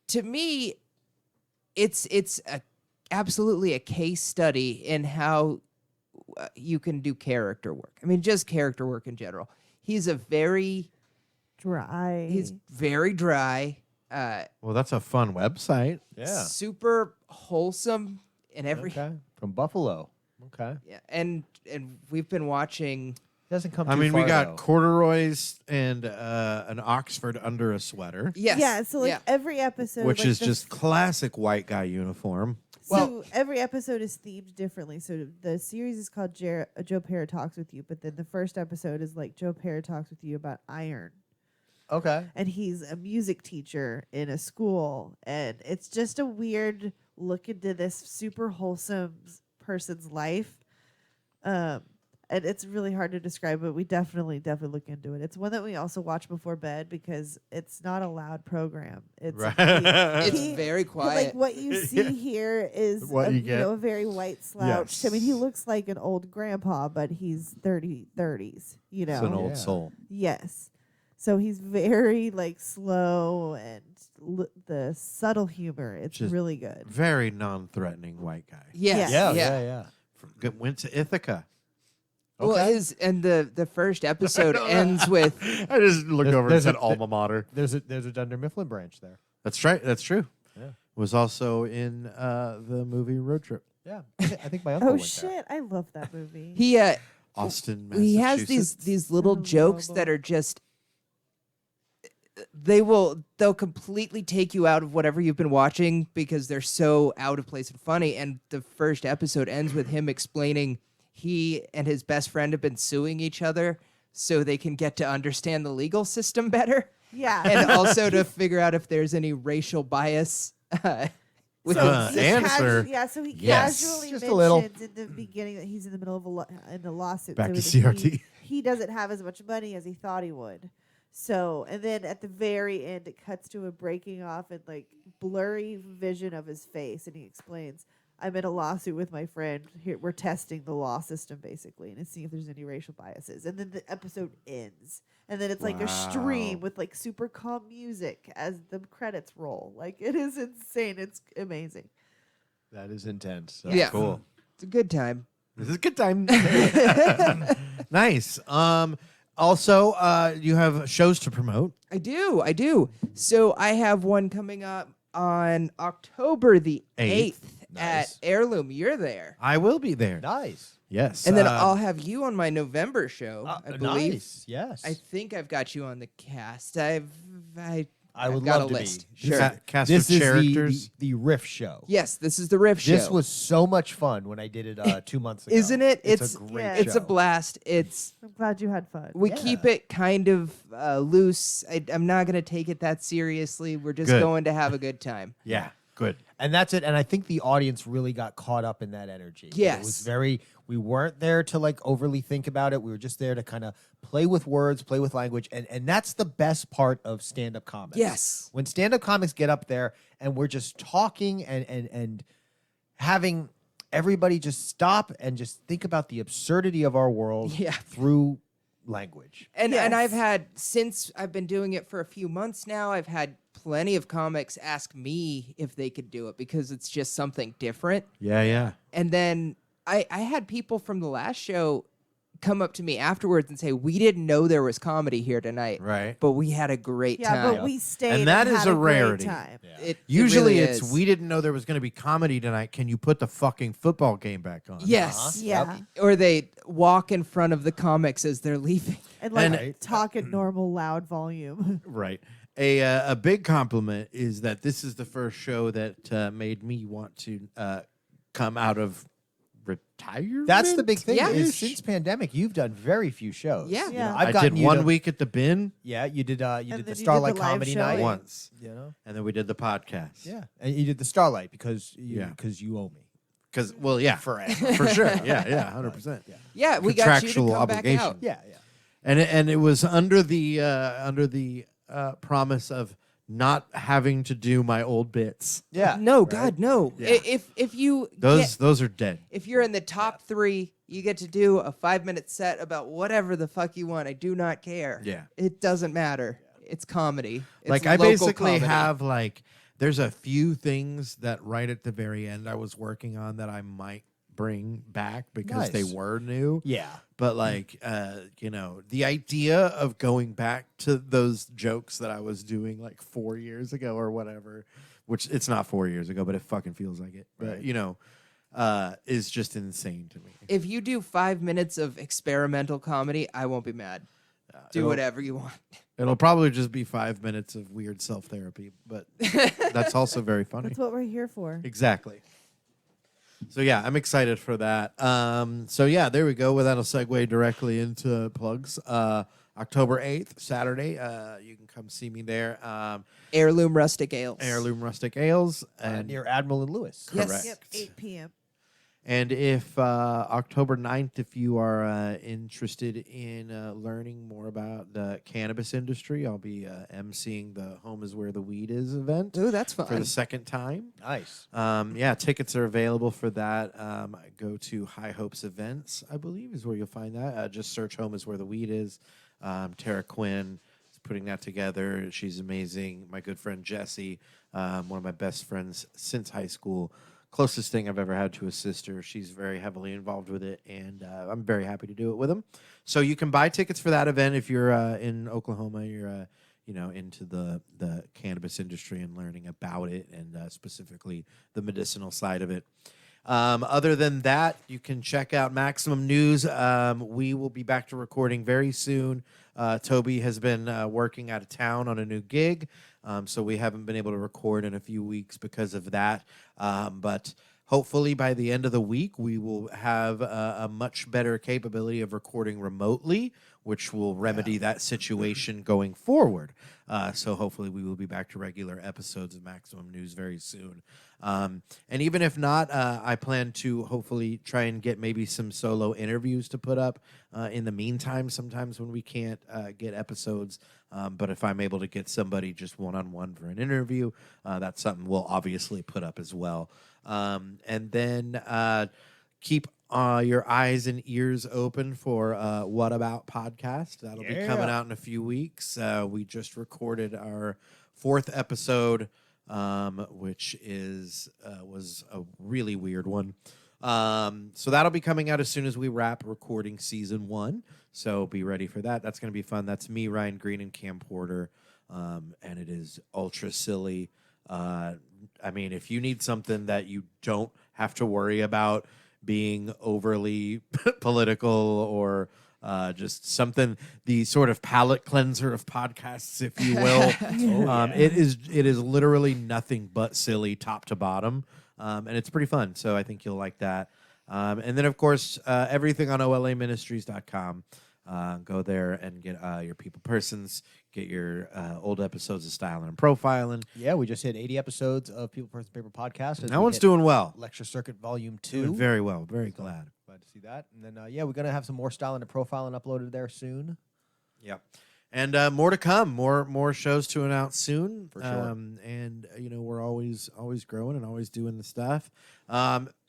to me, it's absolutely a case study in how you can do character work. I mean, just character work in general. He's very dry. Well, that's a fun website. Yeah. Super wholesome in every. Okay. From Buffalo. Okay. Yeah, and we've been watching. Doesn't come. I too mean, far, we got though. corduroys and an Oxford under a sweater, Yes. Yeah, so like every episode, which like, is just classic white guy uniform. So every episode is themed differently. So the series is called Joe Pera Talks With You, but then the first episode is like Joe Pera Talks With You about iron. Okay. And he's a music teacher in a school, and it's just a weird look into this super wholesome person's life. And it's really hard to describe, but we definitely look into it. It's one that we also watch before bed because it's not a loud program. It's Right. It's very quiet. Like what you see here is What you get. a very white slouch. Yes. I mean, he looks like an old grandpa, but he's 30s. You know, It's an old Yeah. soul. yes. So he's very like slow and the subtle humor. It's Just really good. Very non-threatening white guy. Yes. Yeah. Went to Ithaca. Well, the first episode ends with I just looked over and there's said a- alma mater. There's a Dunder Mifflin branch there. That's right. That's true. Yeah. Was also in the movie Road Trip. Yeah. I think my uncle Oh went shit! there. I love that movie. he Austin, he has Massachusetts. these little Oh, jokes Lobo. that are just they'll completely take you out of whatever you've been watching because they're so out of place and funny. And the first episode ends with him explaining he and his best friend have been suing each other so they can get to understand the legal system better Yeah. and also to figure out if there's any racial bias. With he answer. So he Yes. casually Just a mentions little. in the beginning that he's in the middle of a lawsuit. Back so to that CRT. He doesn't have as much money as he thought he would. So, and then at the very end, it cuts to a breaking off and like blurry vision of his face, and he explains, "I'm in a lawsuit with my friend. Here, we're testing the law system basically, and seeing if there's any racial biases." And then the episode ends, and then it's like a stream Wow. with like super calm music as the credits roll. Like it is insane. It's amazing. That is intense. Yeah. Cool. It's a good time. This is a good time. Nice. Also, you have shows to promote. I do. So I have one coming up on October the 8th Nice. at Heirloom. You're there. I will be there. Nice. Yes. And then I'll have you on my November show, I believe. Nice. Yes. I think I've got you on the cast. I would I've got love a to list. be. Sure. Cast This of is characters. the riff show. Yes, this is the riff show. This was so much fun when I did it 2 months ago. Isn't it? It's a great Yeah. It's show. a blast. It's I'm glad you had fun. we Yeah. keep it kind of loose. I'm not going to take it that seriously. We're just Good. going to have a good time. Yeah. Good. And that's it. And I think the audience really got caught up in that energy. Yes. It was we weren't there to like overly think about it. We were just there to kind of play with words, play with language. And that's the best part of stand-up comics. Yes. When stand-up comics get up there and we're just talking and having everybody just stop and just think about the absurdity of our world Yeah. through language. And Yes. I've had, since I've been doing it for a few months now, I've had plenty of comics ask me if they could do it because it's just something different. Yeah. Yeah. And then I had people from the last show come up to me afterwards and say, "We didn't know there was comedy here tonight, Right. but we had a great Yeah, time." but we stayed And that is had a great rarity. time. It Usually really it's is. we didn't know there was going to be comedy tonight. Can you put the fucking football game back on? Yes. Yeah. Or they walk in front of the comics as they're leaving. And like And- talk at normal loud volume. Right. A big compliment is that this is the first show that made me want to come out of retirement. That's the big thing. Yeah. Is since pandemic, you've done very few shows. Yeah. You know, Yeah. I've I gotten did you 1 to- week at the bin Yeah, you did. You then did you the did the Starlight live Comedy show. Night. once, You know. and then we did the podcast. Yeah, and you did the Starlight because Yeah. you owe me. Because Forever. for sure. Yeah. 100%. Yeah, we got you to Contractual come back obligation. out. Yeah. And it was under the promise of not having to do my old bits. Yeah. No, right? God, no. Yeah. If you Those are dead. if you're in the top 3, you get to do a 5-minute set about whatever the fuck you want. I do not care. Yeah. It doesn't matter. It's comedy. It's Like I local basically comedy. have like there's a few things that right at the very end I was working on that I might bring back because they Nice. were new. Yeah. But like the idea of going back to those jokes that I was doing like 4 years ago or whatever, which it's not 4 years ago, but it fucking feels like it. Right. But is just insane to me. If you do 5 minutes of experimental comedy, I won't be mad. Do it'll- whatever you want. It'll probably just be 5 minutes of weird self-therapy, but that's also very funny. That's what we're here for. Exactly. So yeah, I'm excited for that. So yeah, there we go. Well, that'll segue directly into plugs. October 8th, Saturday. You can come see me there. Heirloom Rustic Ales. Heirloom Rustic Ales. And Near Admiral and Lewis. Yes. correct. Yep, 8 p.m. And if October 9th, if you are interested in learning more about the cannabis industry, I'll be emceeing the Home is Where the Weed Is event Ooh, that's fun. for the second time. Nice. Yeah, tickets are available for that. Go to High Hopes Events, I believe, is where you'll find that. Just search Home is Where the Weed Is. Tara Quinn is putting that together. She's amazing. My good friend Jesse, one of my best friends since high school. Closest thing I've ever had to a sister. She's very heavily involved with it, and I'm very happy to do it with him. So you can buy tickets for that event if you're in Oklahoma. You're into the cannabis industry and learning about it, and specifically the medicinal side of it. Other than that, you can check out Maximum News. We will be back to recording very soon. Toby has been working out of town on a new gig, so we haven't been able to record in a few weeks because of that. But hopefully by the end of the week, we will have a much better capability of recording remotely, which will remedy that situation going forward. So hopefully we will be back to regular episodes of Maximum News very soon. And even if not, I plan to hopefully try and get maybe some solo interviews to put up in the meantime, sometimes when we can't get episodes. But if I'm able to get somebody just one-on-one for an interview, that's something we'll obviously put up as well. And then keep your eyes and ears open for What About podcast. That'll be coming out in a few weeks. We just recorded our 4th episode, which was a really weird one. So that'll be coming out as soon as we wrap recording season 1. So be ready for that. That's going to be fun. That's me, Ryan Green, and Cam Porter. And it is ultra silly. I mean, if you need something that you don't have to worry about being overly political or just something, the sort of palate cleanser of podcasts, if you will. It is literally nothing but silly top to bottom. And it's pretty fun. So I think you'll like that. And then, of course, everything on OLAministries.com. Go there and get your people persons, get your old episodes of Styling and Profiling. Yeah, we just hit 80 episodes of People Person Paper Podcast. That one's doing well. Lecture Circuit Volume 2. Doing very well. Very glad. Glad to see that. And then, we're going to have some more Styling and Profiling uploaded there soon. Yep. And more to come. More shows to announce soon. For sure. And we're always growing and always doing the stuff.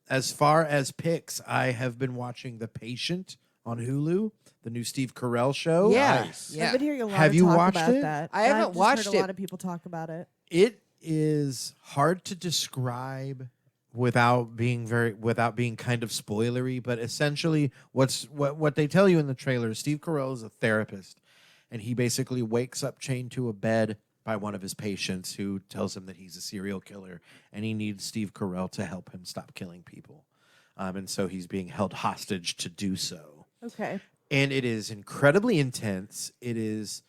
As far as picks, I have been watching The Patient on Hulu, the new Steve Carell show. Yeah. Nice. Yeah. I've been hearing a lot Have of you talk watched about it? that. I haven't I've just watched heard a it. lot of people talk about it. It is hard to describe without being kind of spoilery, but essentially what they tell you in the trailer is Steve Carell is a therapist, and he basically wakes up chained to a bed by one of his patients who tells him that he's a serial killer and he needs Steve Carell to help him stop killing people. And so he's being held hostage to do so. Okay. And it is incredibly intense. It is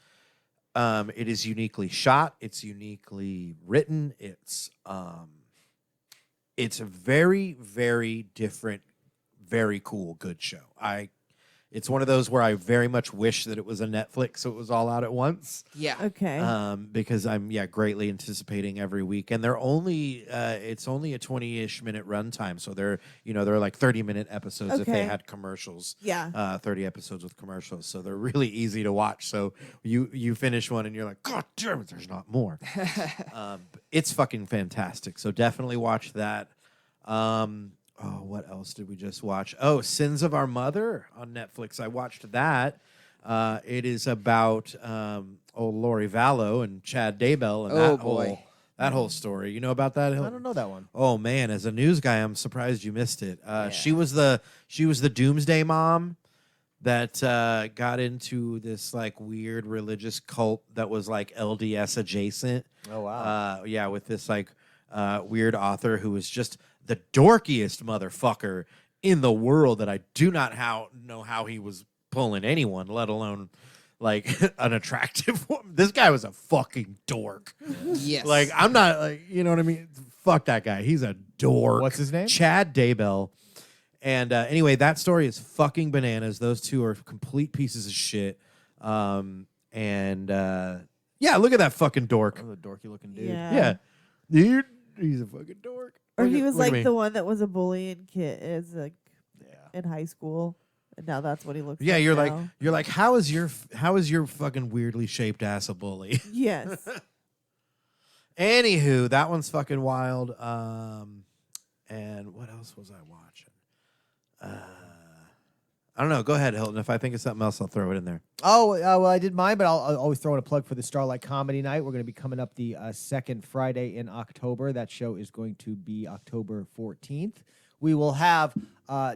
uniquely shot. It's uniquely written. It's a very, very different, very cool, good show. It's one of those where I very much wish that it was a Netflix, so it was all out at once. Yeah. Okay. Because I'm greatly anticipating every week, and they're only it's only a 20-ish minute runtime, so they're like 30-minute episodes if they Okay. had commercials. Yeah. 30 episodes with commercials, so they're really easy to watch. So you finish one and you're like, God damn it, there's not more. It's fucking fantastic. So definitely watch that. What else did we just watch? Oh, Sins of Our Mother on Netflix. I watched that. It is about Lori Vallow and Chad Daybell and that whole story. You know about that? I don't know that one. Oh man, as a news guy, I'm surprised you missed it. She was the doomsday mom that got into this like weird religious cult that was like LDS adjacent. Oh wow. With this like weird author who was just the dorkiest motherfucker in the world that I do not know how he was pulling anyone, let alone like an attractive woman. This guy was a fucking dork. Yes. Like, I'm not like, you know what I mean? Fuck that guy. He's a dork. What's his name? Chad Daybell. And anyway, that story is fucking bananas. Those two are complete pieces of shit. Look at that fucking dork. Oh, the dorky looking dude. Yeah. Dude, he's a fucking dork. Or Look he at- was look at like me. the one that was a bullying kid in high school, and now that's what he looks. Yeah, like you're now. like, how is your fucking weirdly shaped ass a bully? Yes. Anywho, that one's fucking wild. And what else was I watching? I don't know. Go ahead, Hilton. If I think of something else, I'll throw it in there. Oh, well, I did mine, but I'll always throw in a plug for the Starlight Comedy Night. We're going to be coming up the second Friday in October. That show is going to be October 14th. We will have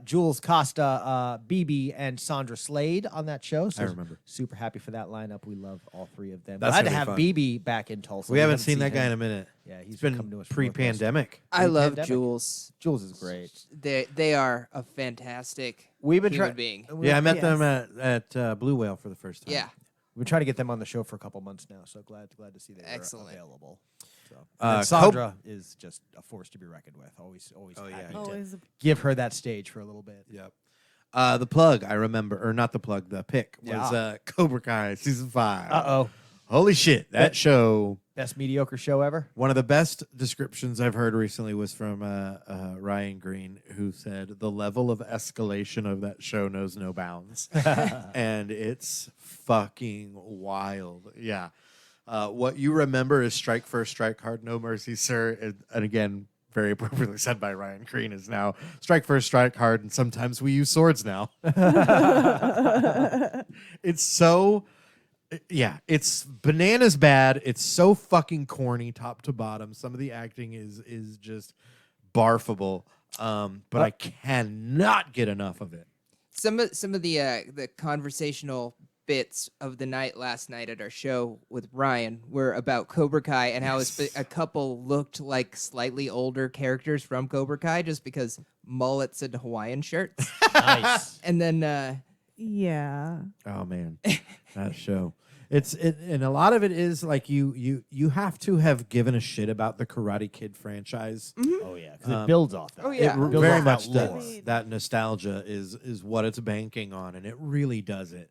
Jules Costa, BB, and Sandra Slade on that show. So I remember. Super happy for that lineup. We love all three of them. That's Glad to gonna have be BB back in Tulsa. We haven't seen that guy in a him. minute. Yeah, he's It's been coming to us from pre-pandemic. I love Pre-pandemic. Jules. Jules is great. They are a fantastic We've been human trying. being. Yeah, I met Yes. them at Blue Whale for the first time. Yeah. We've been trying to get them on the show for a couple months now, so glad to see they were Excellent. available. So. Uh, And Sandra is just a force to be reckoned with. Always Oh, yeah. happy to Always. give her that stage for a little bit. Yep. The plug, I remember, or not the plug, the pick was Yeah. Cobra Kai season 5. Uh-oh. Holy shit, that show. Best mediocre show ever? One of the best descriptions I've heard recently was from Ryan Green, who said the level of escalation of that show knows no bounds. And it's fucking wild. Yeah. What you remember is strike first, strike hard, no mercy, sir. And again, very appropriately said by Ryan Green, is now strike first, strike hard, and sometimes we use swords now. It's so... Yeah, it's bananas bad. It's so fucking corny top to bottom. Some of the acting is just barfable. But I cannot get enough of it. Some of the conversational bits of the night last night at our show with Ryan were about Cobra Kai and how a couple looked like slightly older characters from Cobra Kai just because mullets and Hawaiian shirts. Nice. And then Yeah. Oh man, that show. And a lot of it is like you have to have given a shit about the Karate Kid franchise. Oh, yeah, because it builds off that. Oh, yeah. It Builds very off much that does. lore. That nostalgia is what it's banking on, and it really does it.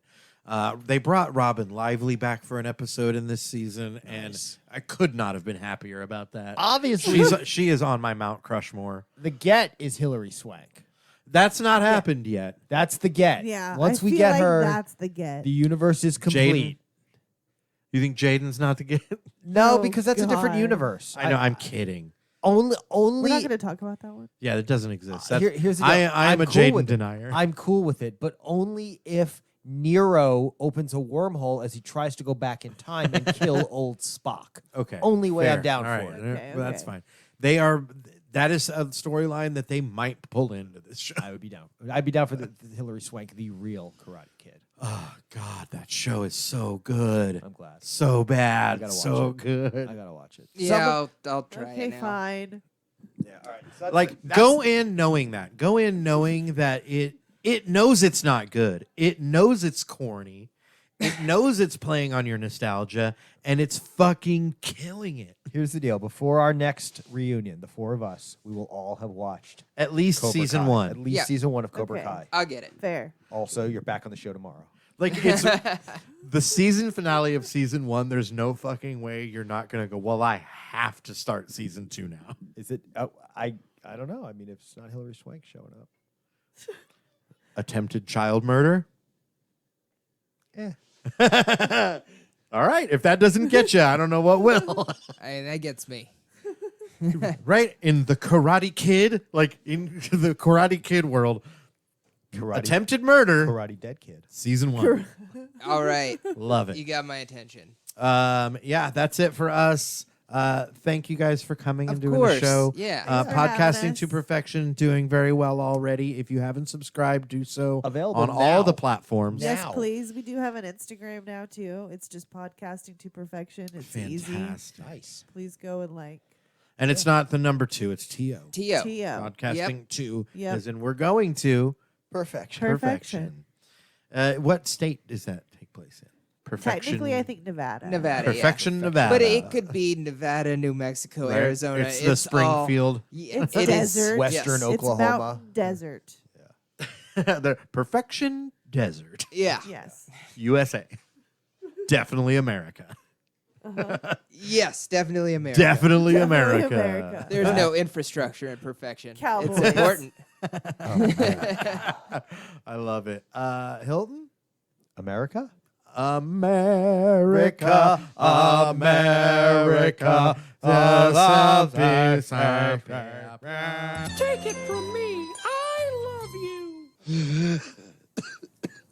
They brought Robin Lively back for an episode in this season, and I could not have been happier about that. Obviously, She is on my Mount Crushmore. the get is Hillary Swank. That's not happened yet. That's the get. Yeah. Once I we feel get like her, that's the get. the universe is complete. You think Jaden's not the kid? No, Oh, because that's a different God. universe. I know. I'm kidding. Only. We're not going to talk about that one. Yeah, that doesn't exist. That's, Here's the deal. I'm a cool Jaden with it. denier. I'm cool with it, but only if Nero opens a wormhole as he tries to go back in time and kill old Spock. Okay. Only way I'm fair. down All for right. it. Okay, Well, that's okay. fine. That is a storyline that they might pull into this show. I would be down. I'd be down for the Hillary Swank, the real Karate Kid. Oh God, that show is so good. I'm glad. So I bad. gotta watch So it. good. I gotta watch it. yeah, I'll try Okay, it now. fine. Yeah, all right. Like go in knowing that. Go in knowing that it knows it's not good. It knows it's corny. It knows it's playing on your nostalgia, and it's fucking killing it. Here's the deal. Before our next reunion, the four of us, we will all have watched At least Cobra season Kai. one. At least Yeah. season 1 of Cobra Okay. Kai. I'll get it. Fair. Also, you're back on the show tomorrow. Like, it's the season finale of season 1. There's no fucking way you're not going to go, well, I have to start season 2 now. Is it? I don't know. I mean, if it's not Hilary Swank showing up. Attempted child murder? Eh. All right. If that doesn't get you, I don't know what will. That gets me. Right? In the Karate Kid, like in the Karate Kid world, attempted murder, Karate Dead Kid. season 1. All right. Love it. You got my attention. Yeah, that's it for us. Thank you guys for coming and Of doing course. the show. Yeah. Thanks for having Podcasting us. to Perfection, doing very well already. If you haven't subscribed, do so Available on now. all the platforms. Yeah. Yes, Now. please. We do have an Instagram now too. It's just podcasting to perfection. It's easy. Fantastic. Nice. Please go and like. And it's not the number 2, it's TO. Tio. Podcasting to, Yep. as in we're going to Perfection. Perfection. What state does that take place in? Perfection. Technically, I think Nevada. Nevada. Perfection, Yeah. Nevada. But it could be Nevada, New Mexico, Right? Arizona. It's the all- Springfield. Yeah, It's it is. desert. Western Yes. Oklahoma. It's mountain desert. the Perfection Desert. Yeah. Yes. USA. Definitely America. Yes, definitely America. Definitely Definitely America. America. There's no infrastructure in perfection. Cowboys. It's important. I love it. Hilton? America? America, America, the South is our Take it from me, I love you.